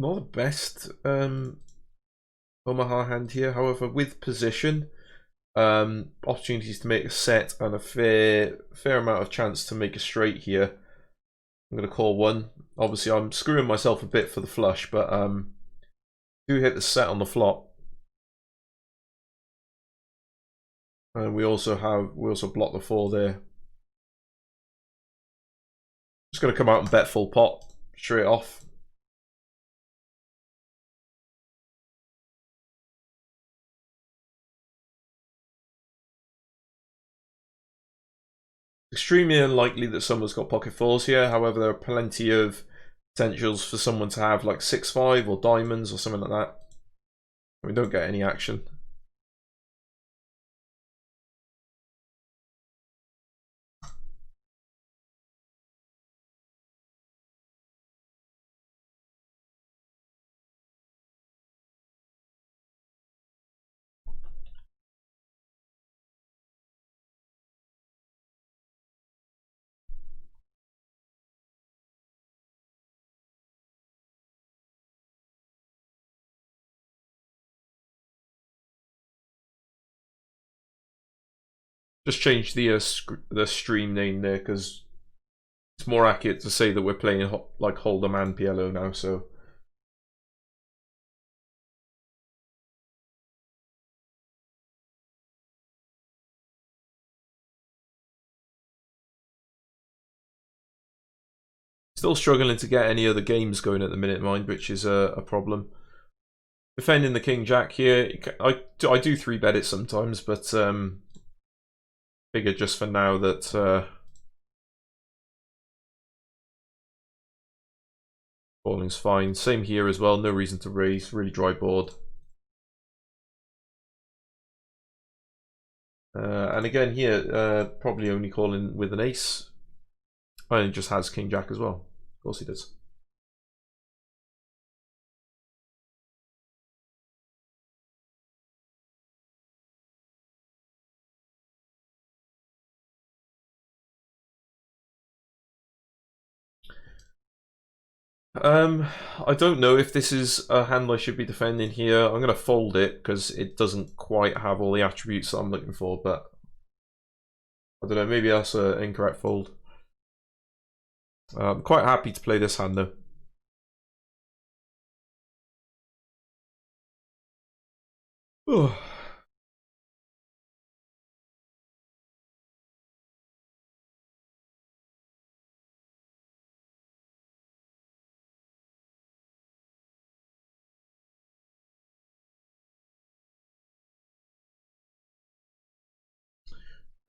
Speaker 1: Not the best Omaha hand here, however, with position, opportunities to make a set and a fair amount of chance to make a straight here. I'm going to call one. Obviously, I'm screwing myself a bit for the flush, but do hit the set on the flop. And we also block the 4 there. Just going to come out and bet full pot straight off. Extremely unlikely that someone's got pocket fours here. However, there are plenty of potentials for someone to have like 6-5 or diamonds or something like that. We don't get any action. Just change the stream name there because it's more accurate to say that we're playing like Hold'em and PLO now. So still struggling to get any other games going at the minute, mind, which is a problem. Defending the King Jack here, I do 3-bet it sometimes, but figure just for now that calling's fine. Same here as well, no reason to raise, really dry board. And again here, probably only calling with an ace. And it just has King Jack as well. Of course he does. I don't know if this is a hand I should be defending here. I'm going to fold it because it doesn't quite have all the attributes that I'm looking for, but I don't know, maybe that's an incorrect fold. I'm quite happy to play this hand though.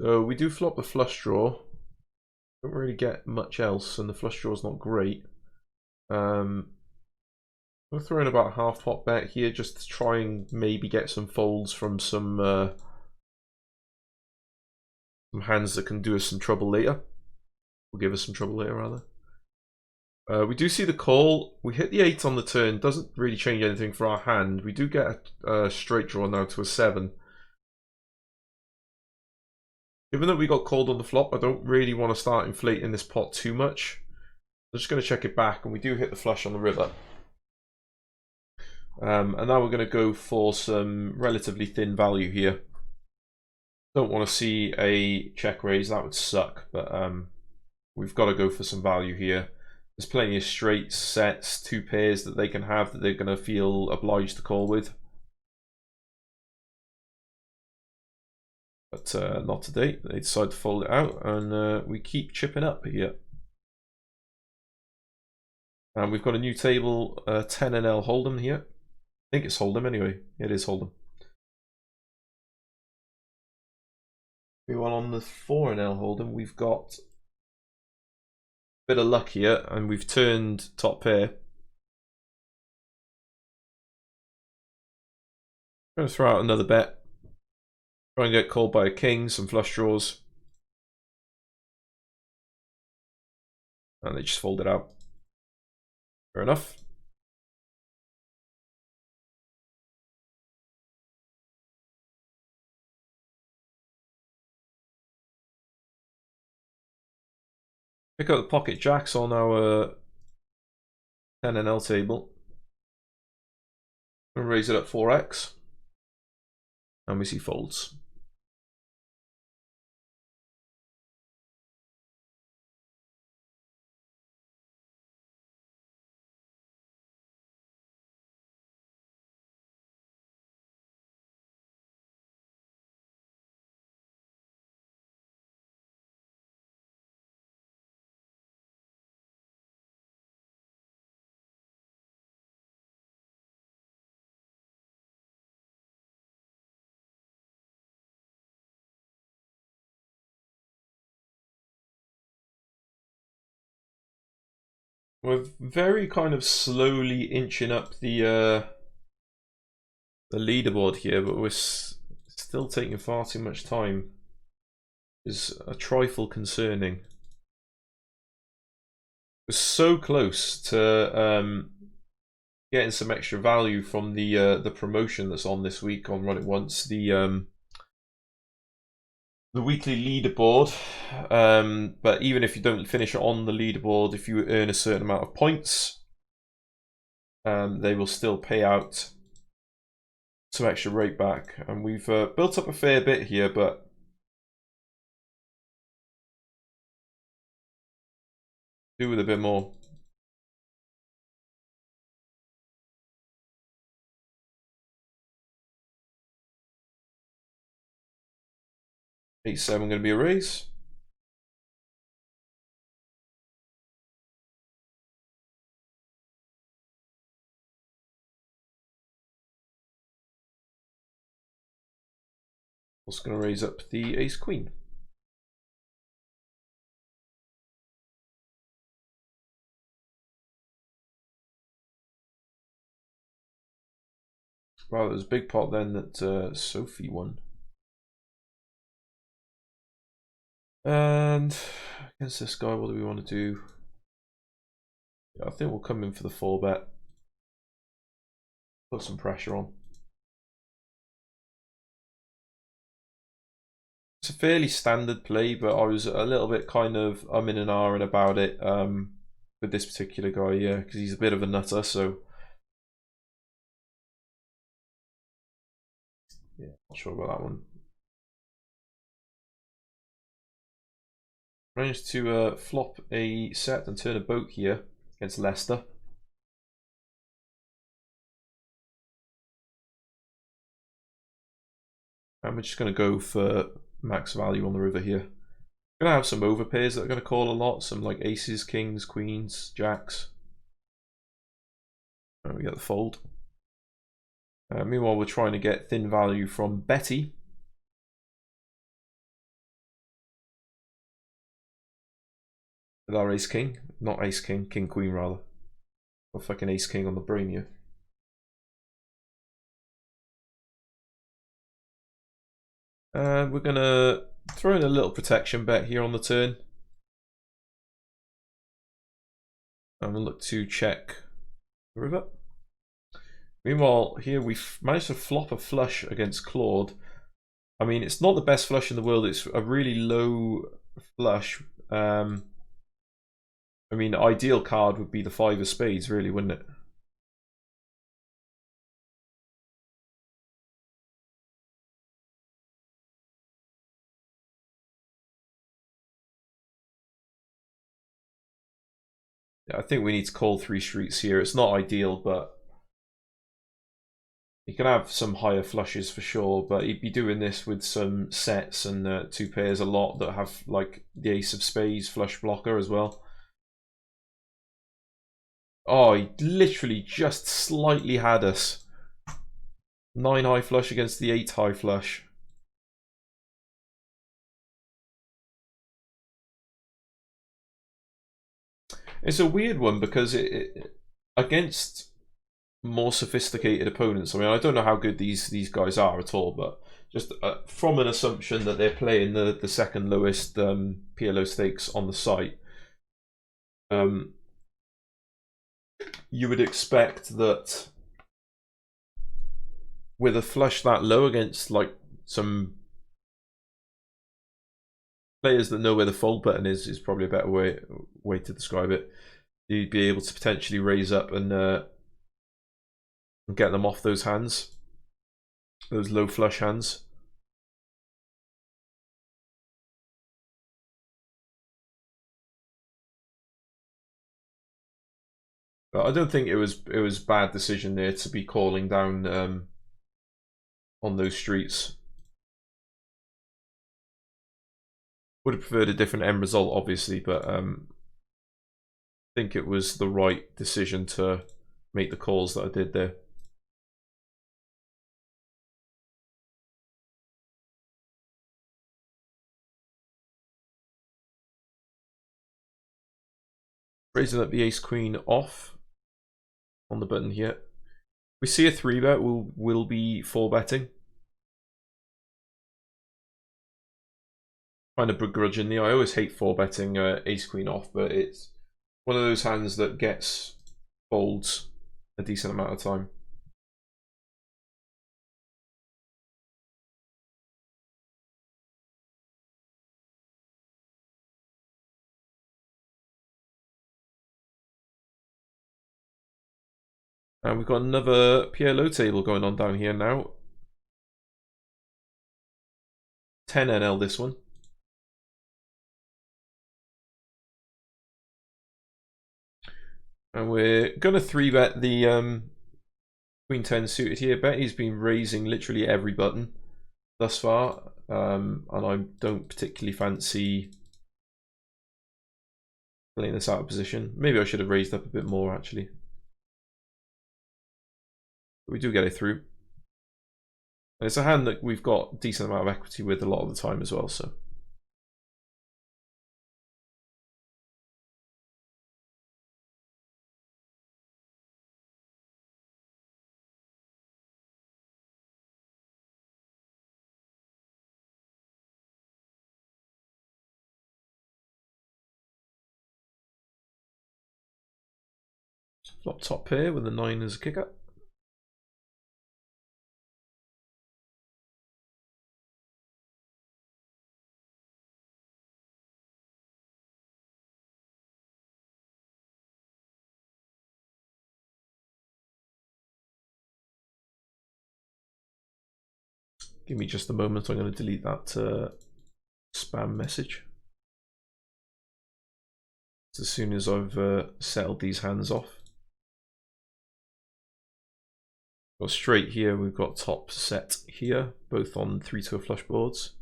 Speaker 1: So we do flop the flush draw. Don't really get much else, and the flush draw is not great. We'll throw in about a half pot bet here just to try and maybe get some folds from some hands that can do us some trouble later. Will give us some trouble later, rather. We do see the call. We hit the 8 on the turn. Doesn't really change anything for our hand. We do get a straight draw now to a 7. Given that we got called on the flop, I don't really want to start inflating this pot too much. I'm just going to check it back, and we do hit the flush on the river. And now we're going to go for some relatively thin value here. Don't want to see a check raise, that would suck, but we've got to go for some value here. There's plenty of straights, sets, two pairs that they can have that they're going to feel obliged to call with. But not today. They decide to fold it out, and we keep chipping up here. And we've got a new table, 10NL Hold'em here. I think it's Hold'em anyway. It is Hold'em. Meanwhile, on the 4NL Hold'em, we've got a bit of luck here, and we've turned top pair. I'm going to throw out another bet. Try and get called by a king, some flush draws. And they just fold it out. Fair enough. Pick up the pocket jacks on our 10NL table. And raise it up 4x. And we see folds. We're very kind of slowly inching up the leaderboard here, but we're still taking far too much time. It's a trifle concerning. We're so close to getting some extra value from the promotion that's on this week on Run It Once, the weekly leaderboard. But even if you don't finish on the leaderboard, if you earn a certain amount of points, they will still pay out some extra rate back. And we've built up a fair bit here, but do with a bit more. H7 going to be a raise. Also going to raise up the ace queen. Wow, there's a big pot then that Sophie won. And against this guy, what do we want to do? Yeah, I think we'll come in for the 4-bet. Put some pressure on. It's a fairly standard play, but I was a little bit kind of umming and ahhing about it with this particular guy, yeah, because he's a bit of a nutter, so yeah, not sure about that one. Managed to flop a set and turn a boat here against Leicester. And we're just going to go for max value on the river here. Going to have some overpairs that are going to call a lot, some like aces, kings, queens, jacks. And we get the fold. Meanwhile, we're trying to get thin value from Betty. With our ace king, not ace king, king queen rather. Or fucking ace king on the brain here. And we're gonna throw in a little protection bet here on the turn. And we'll look to check the river. Meanwhile, here we've managed to flop a flush against Claude. I mean, it's not the best flush in the world. It's a really low flush. I mean, ideal card would be the 5 of spades, really, wouldn't it? Yeah, I think we need to call 3 streets here. It's not ideal, but he can have some higher flushes for sure, but he'd be doing this with some sets and 2 pairs a lot that have like the ace of spades flush blocker as well. Oh, he literally just slightly had us. 9 high flush against the 8 high flush. It's a weird one because against more sophisticated opponents. I mean, I don't know how good these guys are at all, but just from an assumption that they're playing the second lowest PLO stakes on the site, you would expect that with a flush that low against like some players that know where the fold button is probably a better way to describe it. You'd be able to potentially raise up and get them off those hands, those low flush hands. But I don't think it was bad decision there to be calling down on those streets. Would have preferred a different end result, obviously, but I think it was the right decision to make the calls that I did there. Raising up the ace queen off on the button here. We see a 3-bet, we'll be 4-betting. Kind of begrudgingly. I always hate 4-betting ace queen off, but it's one of those hands that gets folds a decent amount of time. And we've got another PLO table going on down here now. 10 NL this one. And we're going to 3-bet the Queen 10 suited here. Betty's been raising literally every button thus far. And I don't particularly fancy playing this out of position. Maybe I should have raised up a bit more actually. But we do get it through. And it's a hand that we've got a decent amount of equity with a lot of the time as well, so. Flop top pair with a 9 as a kicker. Give me just a moment, I'm going to delete that spam message. As soon as I've settled these hands off. Got straight here, we've got top set here, both on 3 to a flush boards.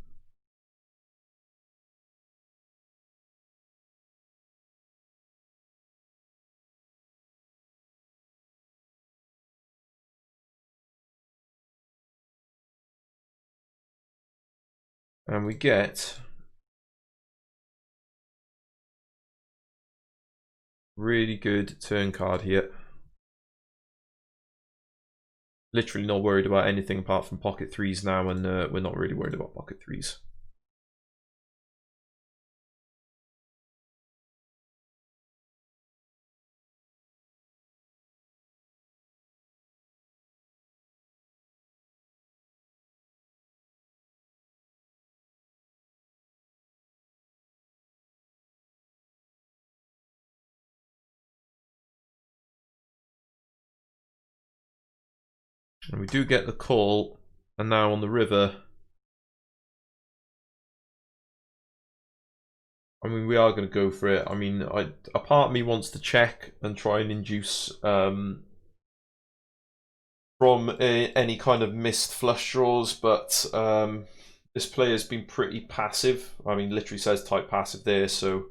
Speaker 1: And we get really good turn card here. Literally not worried about anything apart from pocket threes now, and we're not really worried about pocket threes. And we do get the call, and now on the river, I mean, we are going to go for it. I mean, a part of me wants to check and try and induce from any kind of missed flush draws, but this player's been pretty passive. I mean, literally says type passive there, so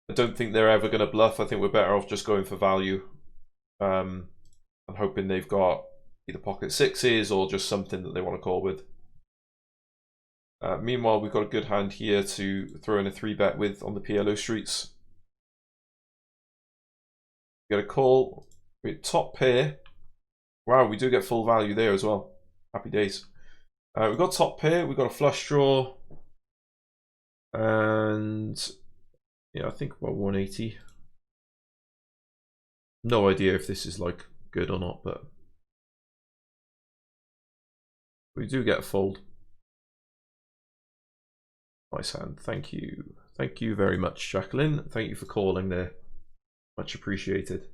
Speaker 1: I don't think they're ever going to bluff. I think we're better off just going for value. I'm hoping they've got either pocket sixes or just something that they want to call with. Meanwhile, we've got a good hand here to throw in a 3-bet with on the PLO streets. We get a call. We get top pair. Wow, we do get full value there as well. Happy days. We've got top pair. We've got a flush draw. And yeah, I think about 180. No idea if this is like good or not, but we do get a fold. Nice hand. Thank you. Thank you very much, Jacqueline. Thank you for calling there. Much appreciated.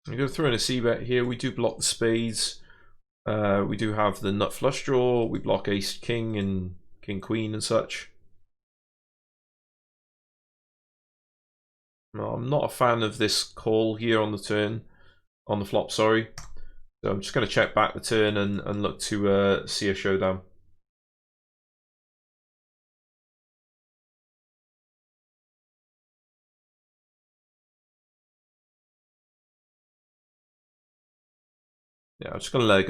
Speaker 1: I'm going to throw in a c-bet here. We do block the spades. We do have the nut flush draw. We block ace king and king queen and such. No, I'm not a fan of this call here on the turn, on the flop, sorry. So I'm just going to check back the turn and look to see a showdown. Yeah, I'm just going to let it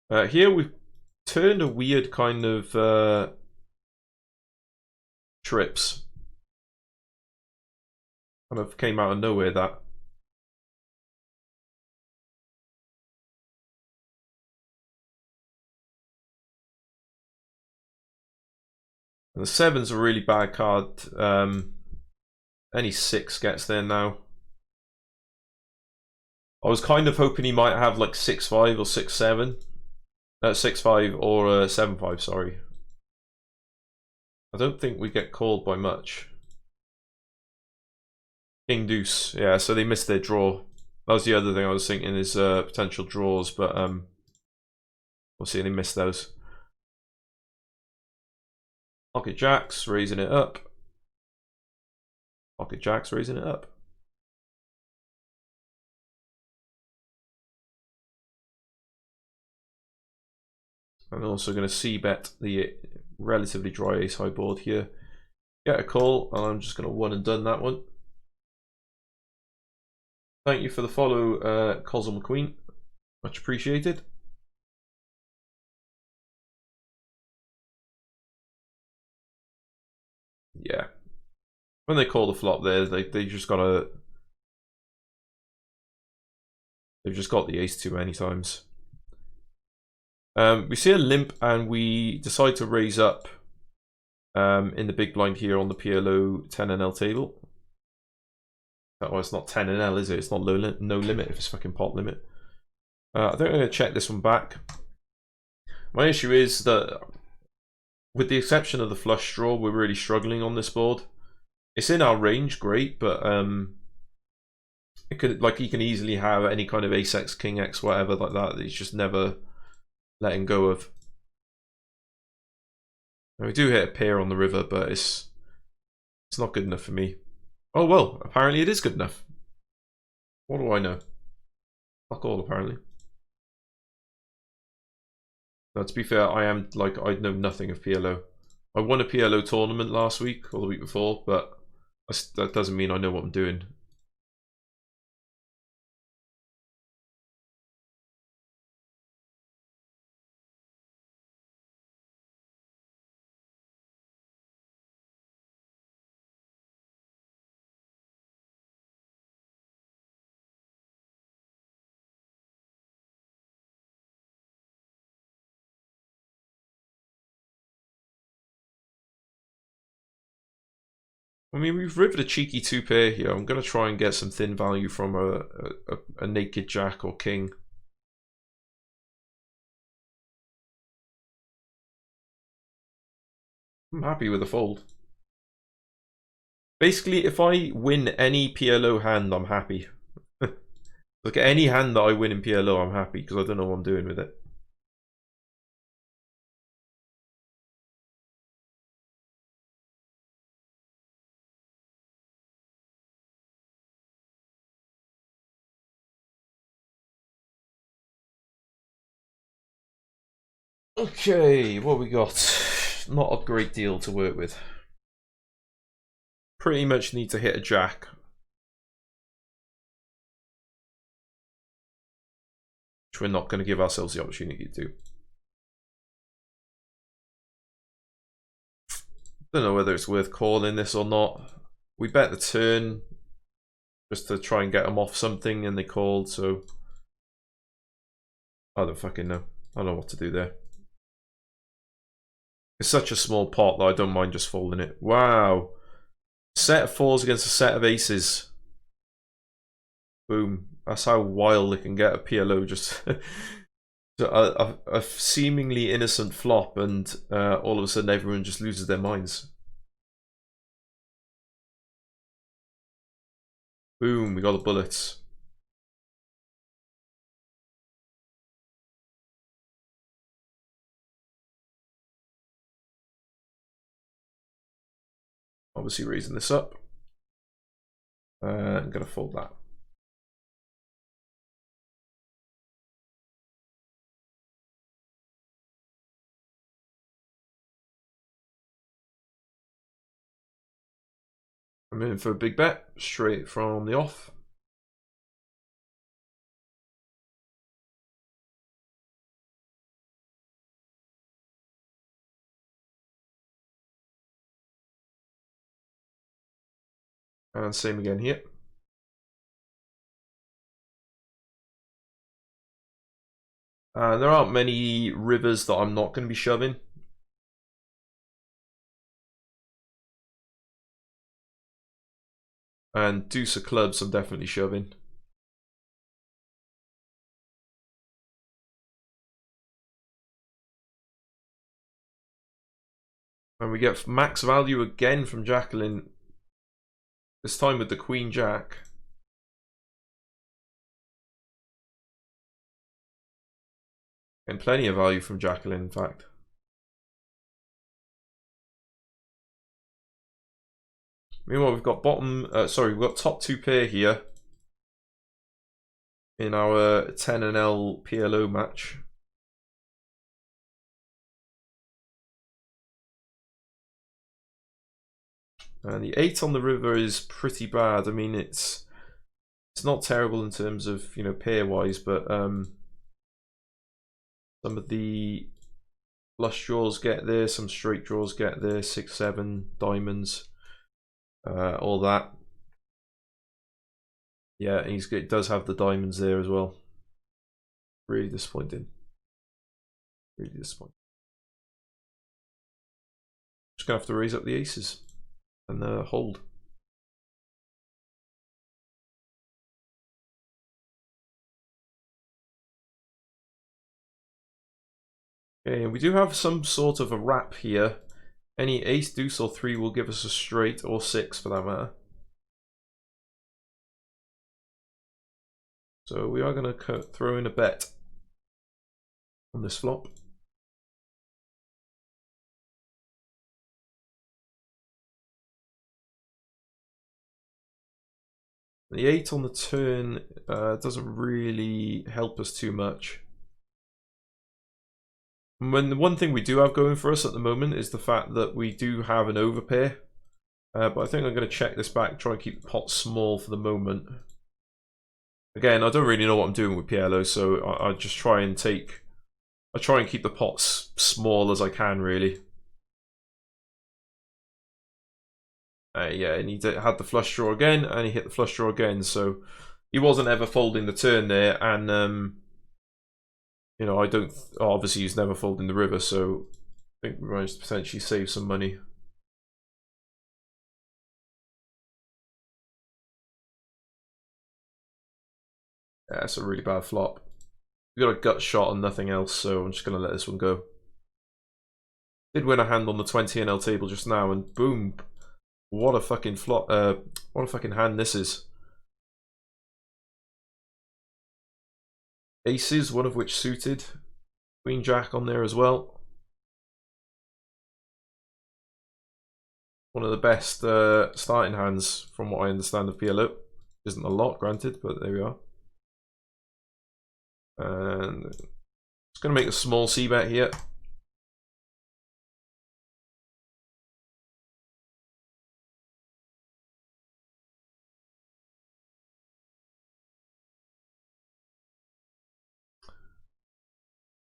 Speaker 1: go. Here we've turned a weird kind of trips. Kind of came out of nowhere, that. And the 7's a really bad card. Any 6 gets there now. I was kind of hoping he might have like 6-5 or 6-7. 6-5 or 7-5, sorry. I don't think we get called by much. King deuce, yeah, so they missed their draw. That was the other thing I was thinking is potential draws, but we'll see, they missed those. Pocket jacks, raising it up. Pocket jacks, raising it up. I'm also going to c-bet the relatively dry ace high board here. Get a call, and I'm just going to one and done that one. Thank you for the follow, Cosmo McQueen. Much appreciated. Yeah. When they call the flop there, they just gotta... They've just got the ace too many times. We see a limp and we decide to raise up in the big blind here on the PLO 10NL table. Oh, it's not 10NL, is it? It's not no limit if it's fucking pot limit. I think I'm going to check this one back. My issue is that, with the exception of the flush draw, we're really struggling on this board. It's in our range, great, but it could, like, he can easily have any kind of ace x, king x, whatever like that. He's just never letting go of. Now, we do hit a pair on the river, but it's not good enough for me. Oh well, apparently it is good enough. What do I know? Fuck all, apparently. Now, to be fair, I know nothing of PLO. I won a PLO tournament last week or the week before, but that doesn't mean I know what I'm doing. I mean, we've rivered a cheeky 2-pair here. I'm going to try and get some thin value from a naked jack or king. I'm happy with the fold. Basically, if I win any PLO hand, I'm happy. Look, at any hand that I win in PLO, I'm happy because I don't know what I'm doing with it. Okay, what we got? Not a great deal to work with. Pretty much need to hit a jack. Which we're not going to give ourselves the opportunity to do. Don't know whether it's worth calling this or not. We bet the turn just to try and get them off something, and they called, so I don't fucking know. I don't know what to do there. It's such a small pot that I don't mind just folding it. Wow. Set of 4s against a set of aces. Boom. That's how wild it can get a PLO. Just a seemingly innocent flop, and all of a sudden everyone just loses their minds. Boom, we got the bullets. Obviously raising this up. I'm going to fold that. I'm in for a big bet, straight from the off. And same again here. There aren't many rivers that I'm not going to be shoving. And deuce of clubs I'm definitely shoving. And we get max value again from Jacqueline. This time with the Queen Jack. And plenty of value from Jacqueline, in fact. Meanwhile, we've got we've got top 2 pair here in our 10NL PLO match. And the 8 on the river is pretty bad. I mean, it's not terrible in terms of, you know, pair-wise, but some of the flush draws get there, some straight draws get there, 6, 7, diamonds, all that. Yeah, it does have the diamonds there as well. Really disappointing. Really disappointing. Just gonna have to raise up the aces and hold. Okay, we do have some sort of a wrap here. Any ace, deuce, or 3 will give us a straight, or 6 for that matter. So we are going to throw in a bet on this flop. The 8 on the turn doesn't really help us too much. When the one thing we do have going for us at the moment is the fact that we do have an overpair. But I think I'm going to check this back, try and keep the pot small for the moment. Again, I don't really know what I'm doing with PLO, so I just try and keep the pots small as I can, really. Yeah, and he had the flush draw again, and he hit the flush draw again, so he wasn't ever folding the turn there, and you know, obviously he's never folding the river, so I think we managed to potentially save some money. Yeah, it's a really bad flop. We got a gut shot and nothing else, so I'm just gonna let this one go. Did win a hand on the 20 NL table just now, and boom. What a fucking flop, what a fucking hand this is. Aces, one of which suited. Queen Jack on there as well. One of the best starting hands from what I understand of PLO. Isn't a lot, granted, but there we are. And just going to make a small c-bet here.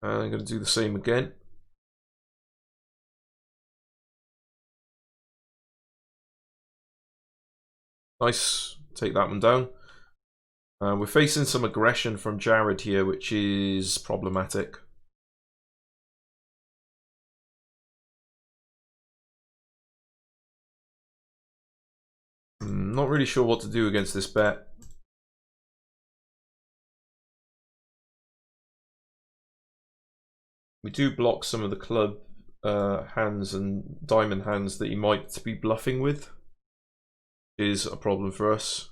Speaker 1: And I'm going to do the same again. Nice, take that one down. We're facing some aggression from Jared here, which is problematic. Not really sure what to do against this bet. We do block some of the club hands and diamond hands that he might be bluffing with. Is a problem for us.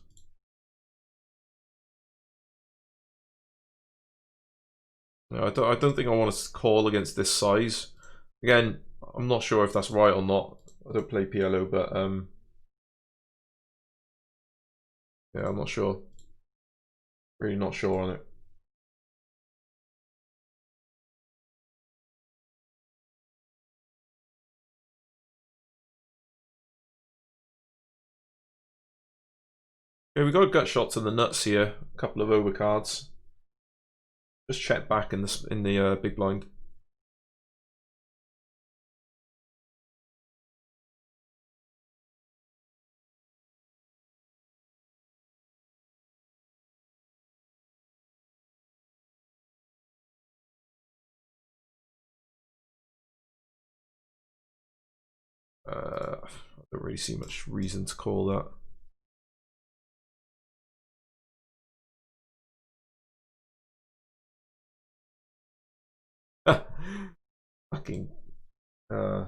Speaker 1: No, I don't think I want to call against this size. Again, I'm not sure if that's right or not. I don't play PLO, but yeah, I'm not sure. Really not sure on it. Yeah, we got a gut shot to the nuts here. A couple of overcards. Just check back in the big blind. I don't really see much reason to call that. Fucking no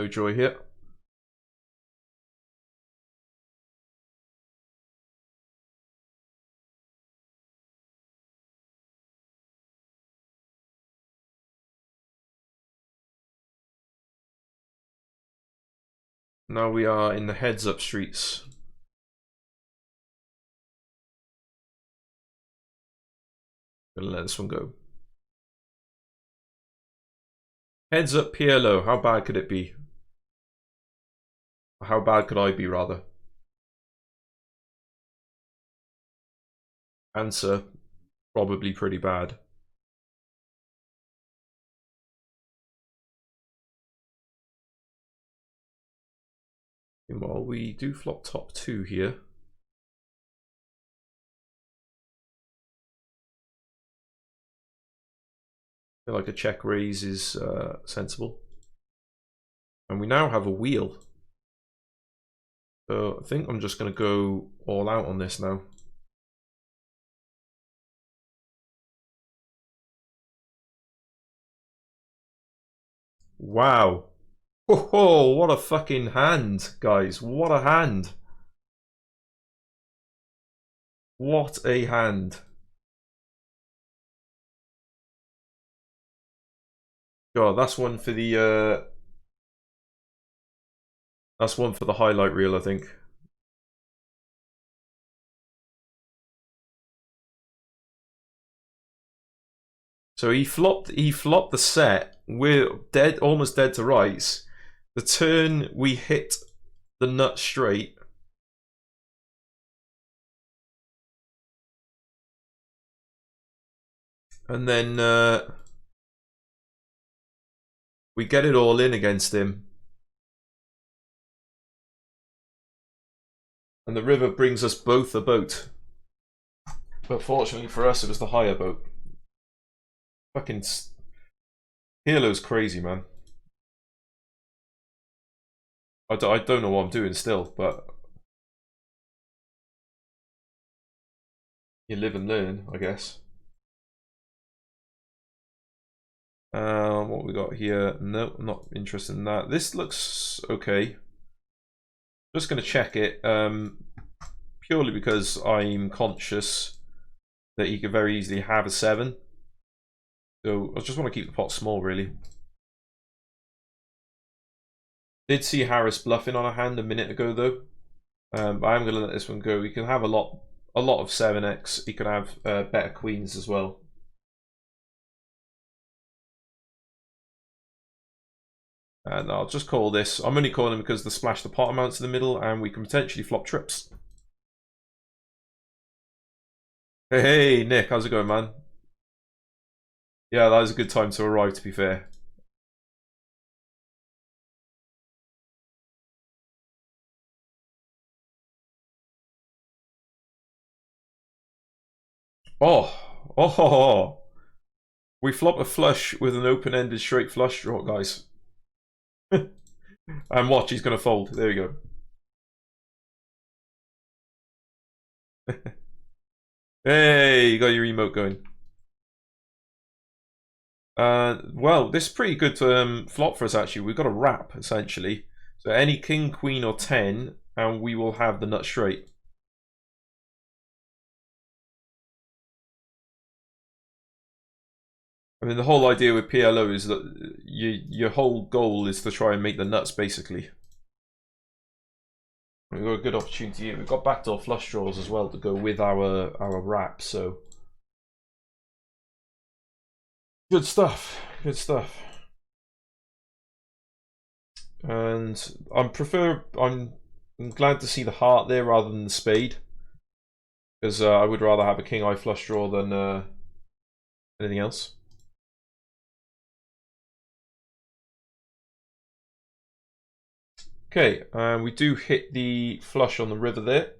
Speaker 1: joy here. Now we are in the heads up streets. Gonna let this one go. Heads up PLO, how bad could it be? How bad could I be, rather? Answer, probably pretty bad. Well, we do flop top 2 here. I feel like a check raise is sensible. And we now have a wheel. So I think I'm just going to go all out on this now. Wow. Oh, what a fucking hand, guys. What a hand. What a hand. God, that's one for the highlight reel, I think. So he flopped the set. We're dead, almost dead to rights. The turn we hit the nut straight. And then we get it all in against him. And the river brings us both a boat. But fortunately for us, it was the higher boat. Fucking Pirlo's crazy, man. I don't know what I'm doing still, but you live and learn, I guess. What we got here? No, not interested in that. This looks okay. Just going to check it, purely because I'm conscious that he could very easily have a 7. So I just want to keep the pot small, really. Did see Harris bluffing on a hand a minute ago, though. But I'm going to let this one go. He can have a lot of 7x. He can have better queens as well. And I'll just call this. I'm only calling because the splash the pot amounts in the middle, and we can potentially flop trips. Hey, Nick, how's it going, man? Yeah, that was a good time to arrive, to be fair. Oh. We flop a flush with an open-ended straight flush draw, guys. And watch, he's going to fold. There we go. Hey, you got your emote going. Well, this is pretty good flop for us, actually. We've got a wrap, essentially. So any king, queen, or 10, and we will have the nut straight. I mean, the whole idea with PLO is that your whole goal is to try and make the nuts, basically. We've got a good opportunity here. We've got backdoor flush draws as well to go with our wrap, so good stuff. Good stuff. And I'm glad to see the heart there rather than the spade, because I would rather have a king eye flush draw than anything else. Okay, we do hit the flush on the river there.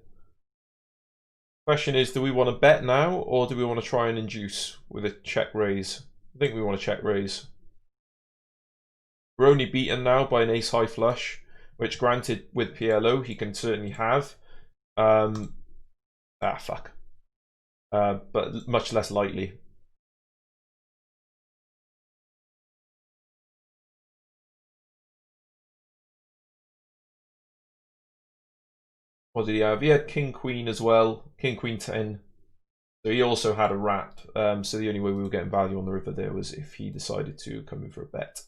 Speaker 1: Question is, do we want to bet now, or do we want to try and induce with a check raise? I think we want to check raise. We're only beaten now by an ace high flush, which granted with PLO he can certainly have. Fuck. But much less lightly. What did he have? He had king queen as well, king queen 10. So he also had a wrap. So the only way we were getting value on the river there was if he decided to come in for a bet.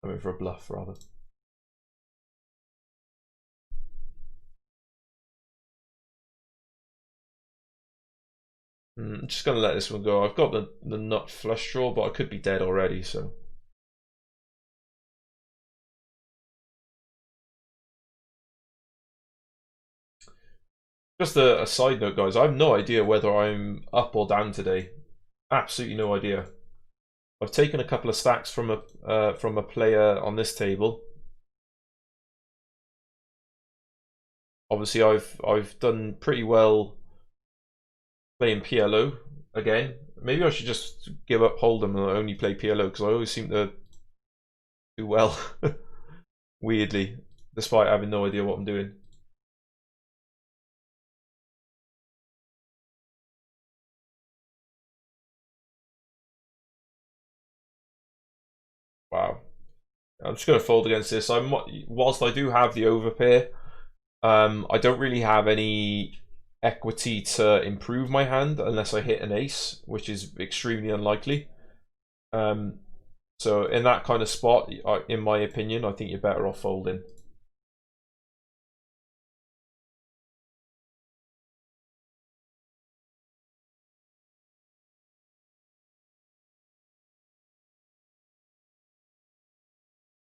Speaker 1: Come in for a bluff, rather. I'm just going to let this one go. I've got the nut flush draw, but I could be dead already, so. Just a side note, guys. I have no idea whether I'm up or down today. Absolutely no idea. I've taken a couple of stacks from a player on this table. Obviously, I've done pretty well playing PLO again. Maybe I should just give up Hold'em and only play PLO, because I always seem to do well. Weirdly, despite having no idea what I'm doing. Wow. I'm just going to fold against this. Whilst I do have the overpair, I don't really have any equity to improve my hand unless I hit an ace, which is extremely unlikely. So in that kind of spot, in my opinion, I think you're better off folding.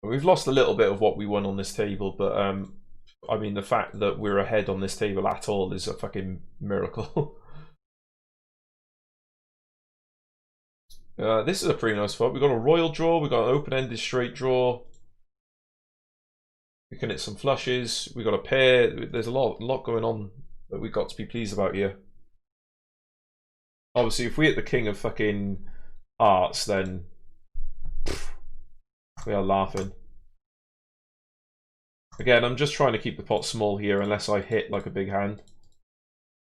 Speaker 1: We've lost a little bit of what we won on this table, but I mean, the fact that we're ahead on this table at all is a fucking miracle. This is a pretty nice spot. We've got a royal draw, we've got an open-ended straight draw. We can hit some flushes, we've got a pair. There's a lot going on that we've got to be pleased about here. Obviously, if we hit the king of fucking hearts, then We are laughing. Again, I'm just trying to keep the pot small here unless I hit like a big hand.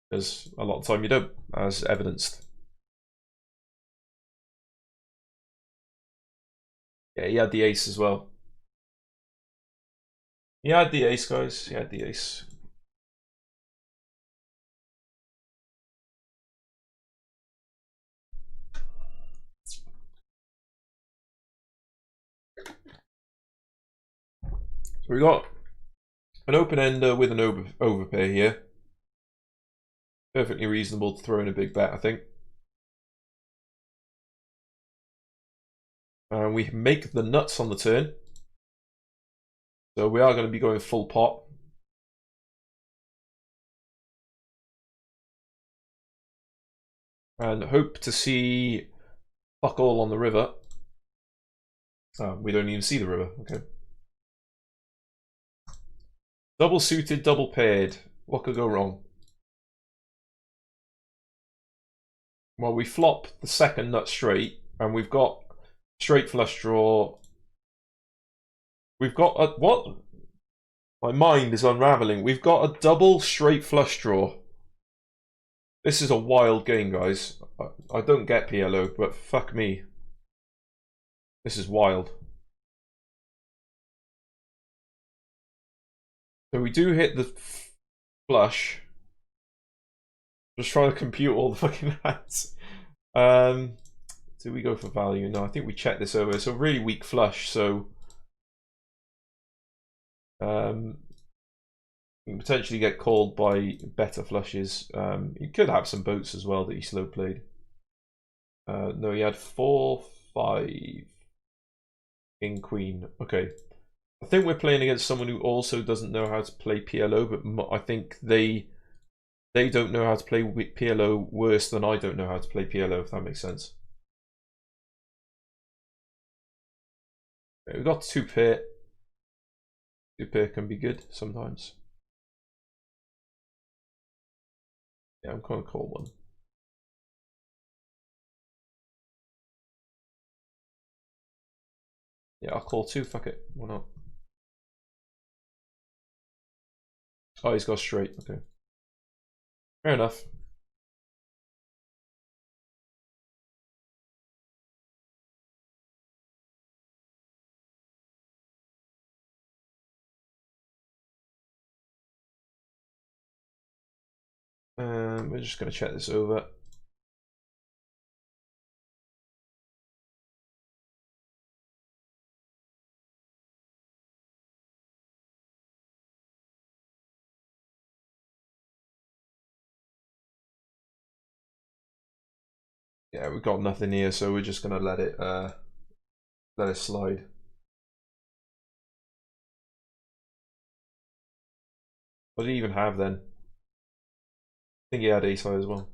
Speaker 1: Because a lot of the time you don't, as evidenced. Yeah, he had the ace as well. He had the ace, guys. He had the ace. So we got an open ender with an overpair here. Perfectly reasonable to throw in a big bet, I think. And we make the nuts on the turn. So we are going to be going full pot. And hope to see fuck all on the river. Oh, we don't even see the river. Okay. Double suited, double paired. What could go wrong? Well, we flop the second nut straight, and we've got straight flush draw. We've got a what? My mind is unraveling. We've got a double straight flush draw. This is a wild game, guys. I don't get PLO, but fuck me. This is wild. So we do hit the flush. Just trying to compute all the fucking hands. Do we go for value? No, I think we check this over. It's a really weak flush, so you can potentially get called by better flushes. You could have some boats as well that he slow played. No, he had 4, 5, King, Queen. Okay. I think we're playing against someone who also doesn't know how to play PLO, but I think they don't know how to play PLO worse than I don't know how to play PLO, if that makes sense. Okay, we've got 2 pair. 2 pair can be good sometimes. Yeah, I'm going to call one. Yeah, I'll call 2, fuck it. Why not? Oh, he's got straight. Okay. Fair enough. We're just going to check this over. Yeah, we've got nothing here, so we're just going to let it slide. What did he even have then? I think he had ace high as well.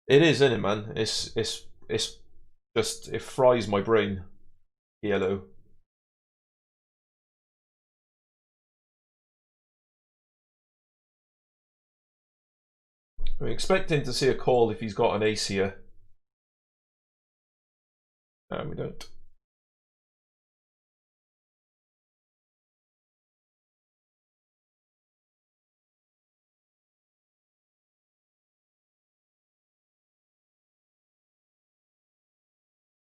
Speaker 1: It is, isn't it, man? It's just, it fries my brain. Yellow. I'm expecting to see a call if he's got an ace here. No, we don't.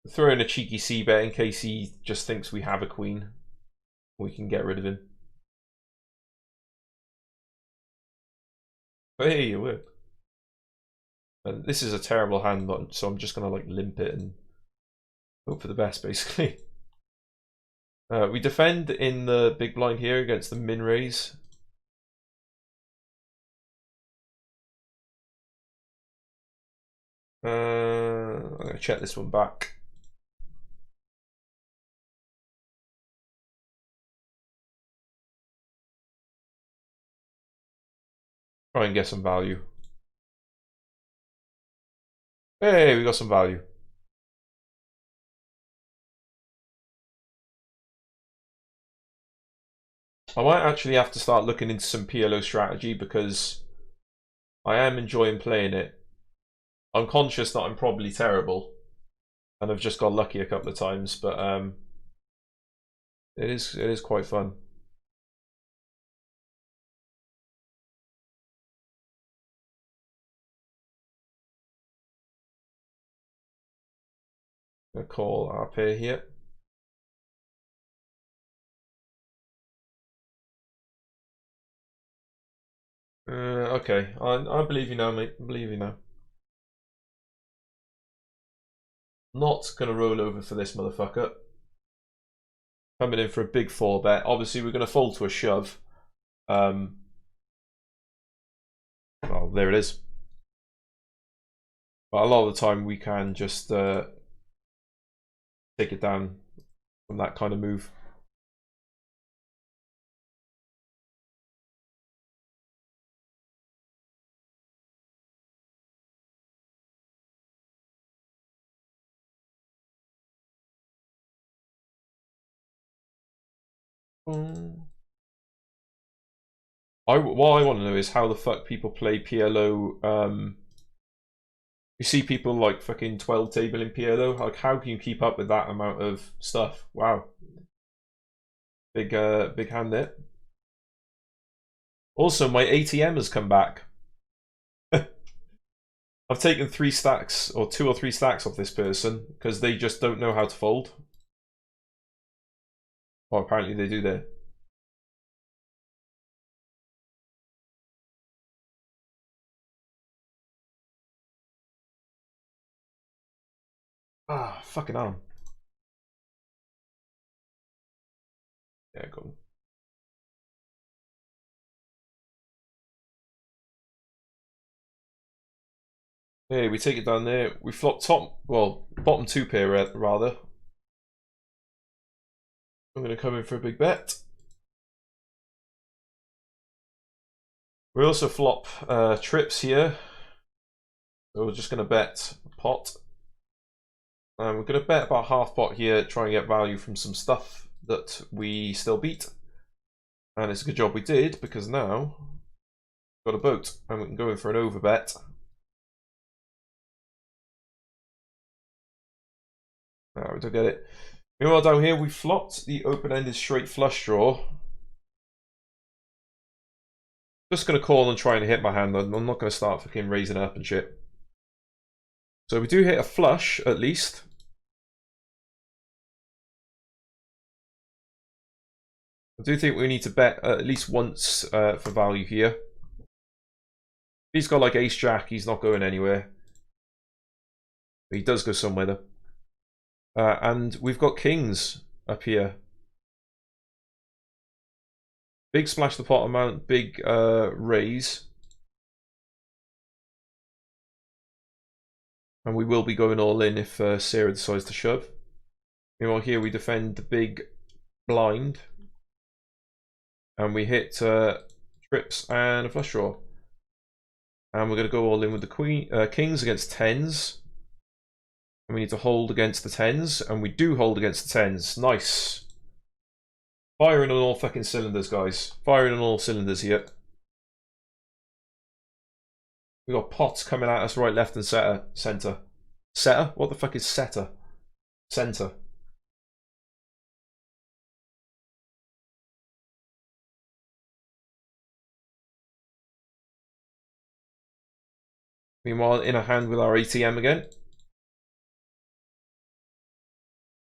Speaker 1: Throw in a cheeky c-bet in case he just thinks we have a queen. We can get rid of him. Hey, it worked. And this is a terrible hand, so I'm just gonna like limp it and hope for the best, basically. We defend in the big blind here against the min raise. I'm gonna check this one back. Try and get some value. Hey, we got some value. I might actually have to start looking into some PLO strategy because I am enjoying playing it. I'm conscious that I'm probably terrible, and I've just got lucky a couple of times, but it is quite fun. I'm gonna call our pair here. Okay, I believe you now, mate. I believe you now. Not gonna roll over for this motherfucker. Coming in for a big 4-bet. Obviously, we're gonna fold to a shove. Oh, there it is. But a lot of the time, we can just take it down from that kind of move. What I want to know is how the fuck people play PLO. You see people like fucking 12 table in PLO. Like, how can you keep up with that amount of stuff? Wow. Big hand there. Also, my ATM has come back. I've taken 3 stacks, or 2 or 3 stacks off this person, because they just don't know how to fold. Well, apparently they do there. Ah, fucking hell. Yeah, go on. Hey, we take it down there. We flop top, well, bottom 2 pair rather. I'm going to come in for a big bet. We also flop trips here. So we're just going to bet pot. And we're going to bet about half pot here, try and get value from some stuff that we still beat. And it's a good job we did, because now we've got a boat and we can go in for an over bet. No, we don't get it. Meanwhile, down here, we flopped the open-ended straight flush draw. Just going to call and try and hit my hand. I'm not going to start fucking raising up and shit. So we do hit a flush, at least. I do think we need to bet at least once for value here. If he's got like ace-jack, he's not going anywhere. But he does go somewhere though. And we've got kings up here. Big splash the pot amount, big raise. And we will be going all in if Sarah decides to shove. Meanwhile here we defend the big blind. And we hit trips and a flush draw. And we're going to go all in with the kings against tens. And we need to hold against the tens. And we do hold against the tens. Nice. Firing on all fucking cylinders, guys. Firing on all cylinders here. We got pots coming at us right, left, and center. Setter? What the fuck is setter? Center. Meanwhile, in a hand with our ATM again.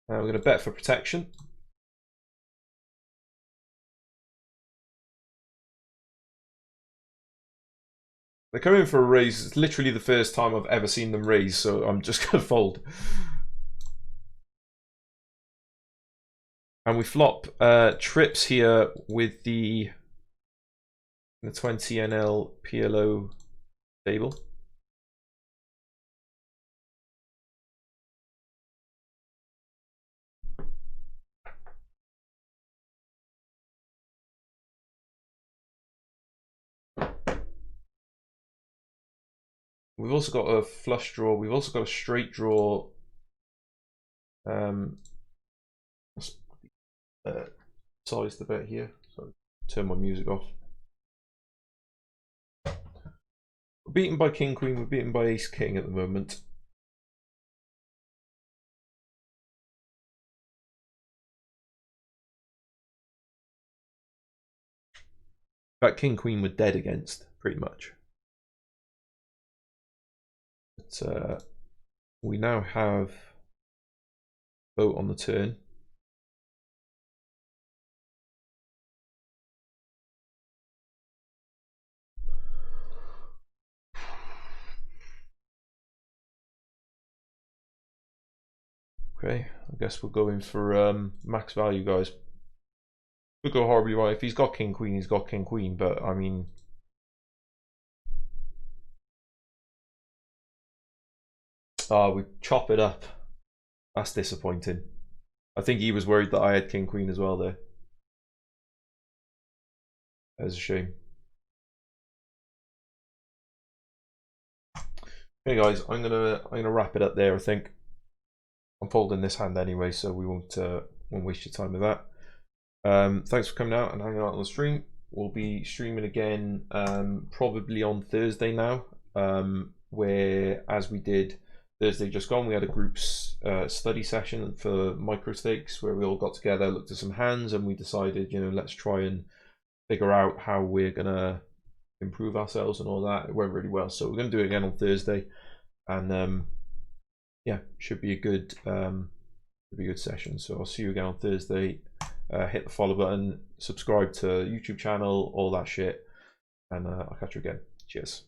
Speaker 1: We're going to bet for protection. They're coming for a raise. It's literally the first time I've ever seen them raise, so I'm just going to fold. And we flop trips here with the 20 NL PLO table. We've also got a flush draw. We've also got a straight draw. Size the bet here. So turn my music off. We're beaten by king queen, we're beaten by ace king at the moment. That king queen we're dead against, pretty much. But we now have boat on the turn. Okay, I guess we're going for max value, guys. Could go horribly wrong. If he's got king queen, he's got king queen, but I mean, we chop it up. That's disappointing. I think he was worried that I had king queen as well there. That's a shame. Okay guys, I'm gonna wrap it up there. I think I'm folding this hand anyway, so we won't waste your time with that. Thanks for coming out and hanging out on the stream. We'll be streaming again probably on Thursday now, where, as we did Thursday just gone, we had a group study session for micro stakes where we all got together, looked at some hands, and we decided, you know, let's try and figure out how we're gonna improve ourselves and all that. It went really well, so we're gonna do it again on Thursday, and yeah, should be a good session. So I'll see you again on Thursday. Hit the follow button, subscribe to YouTube channel, all that shit, and I'll catch you again. Cheers.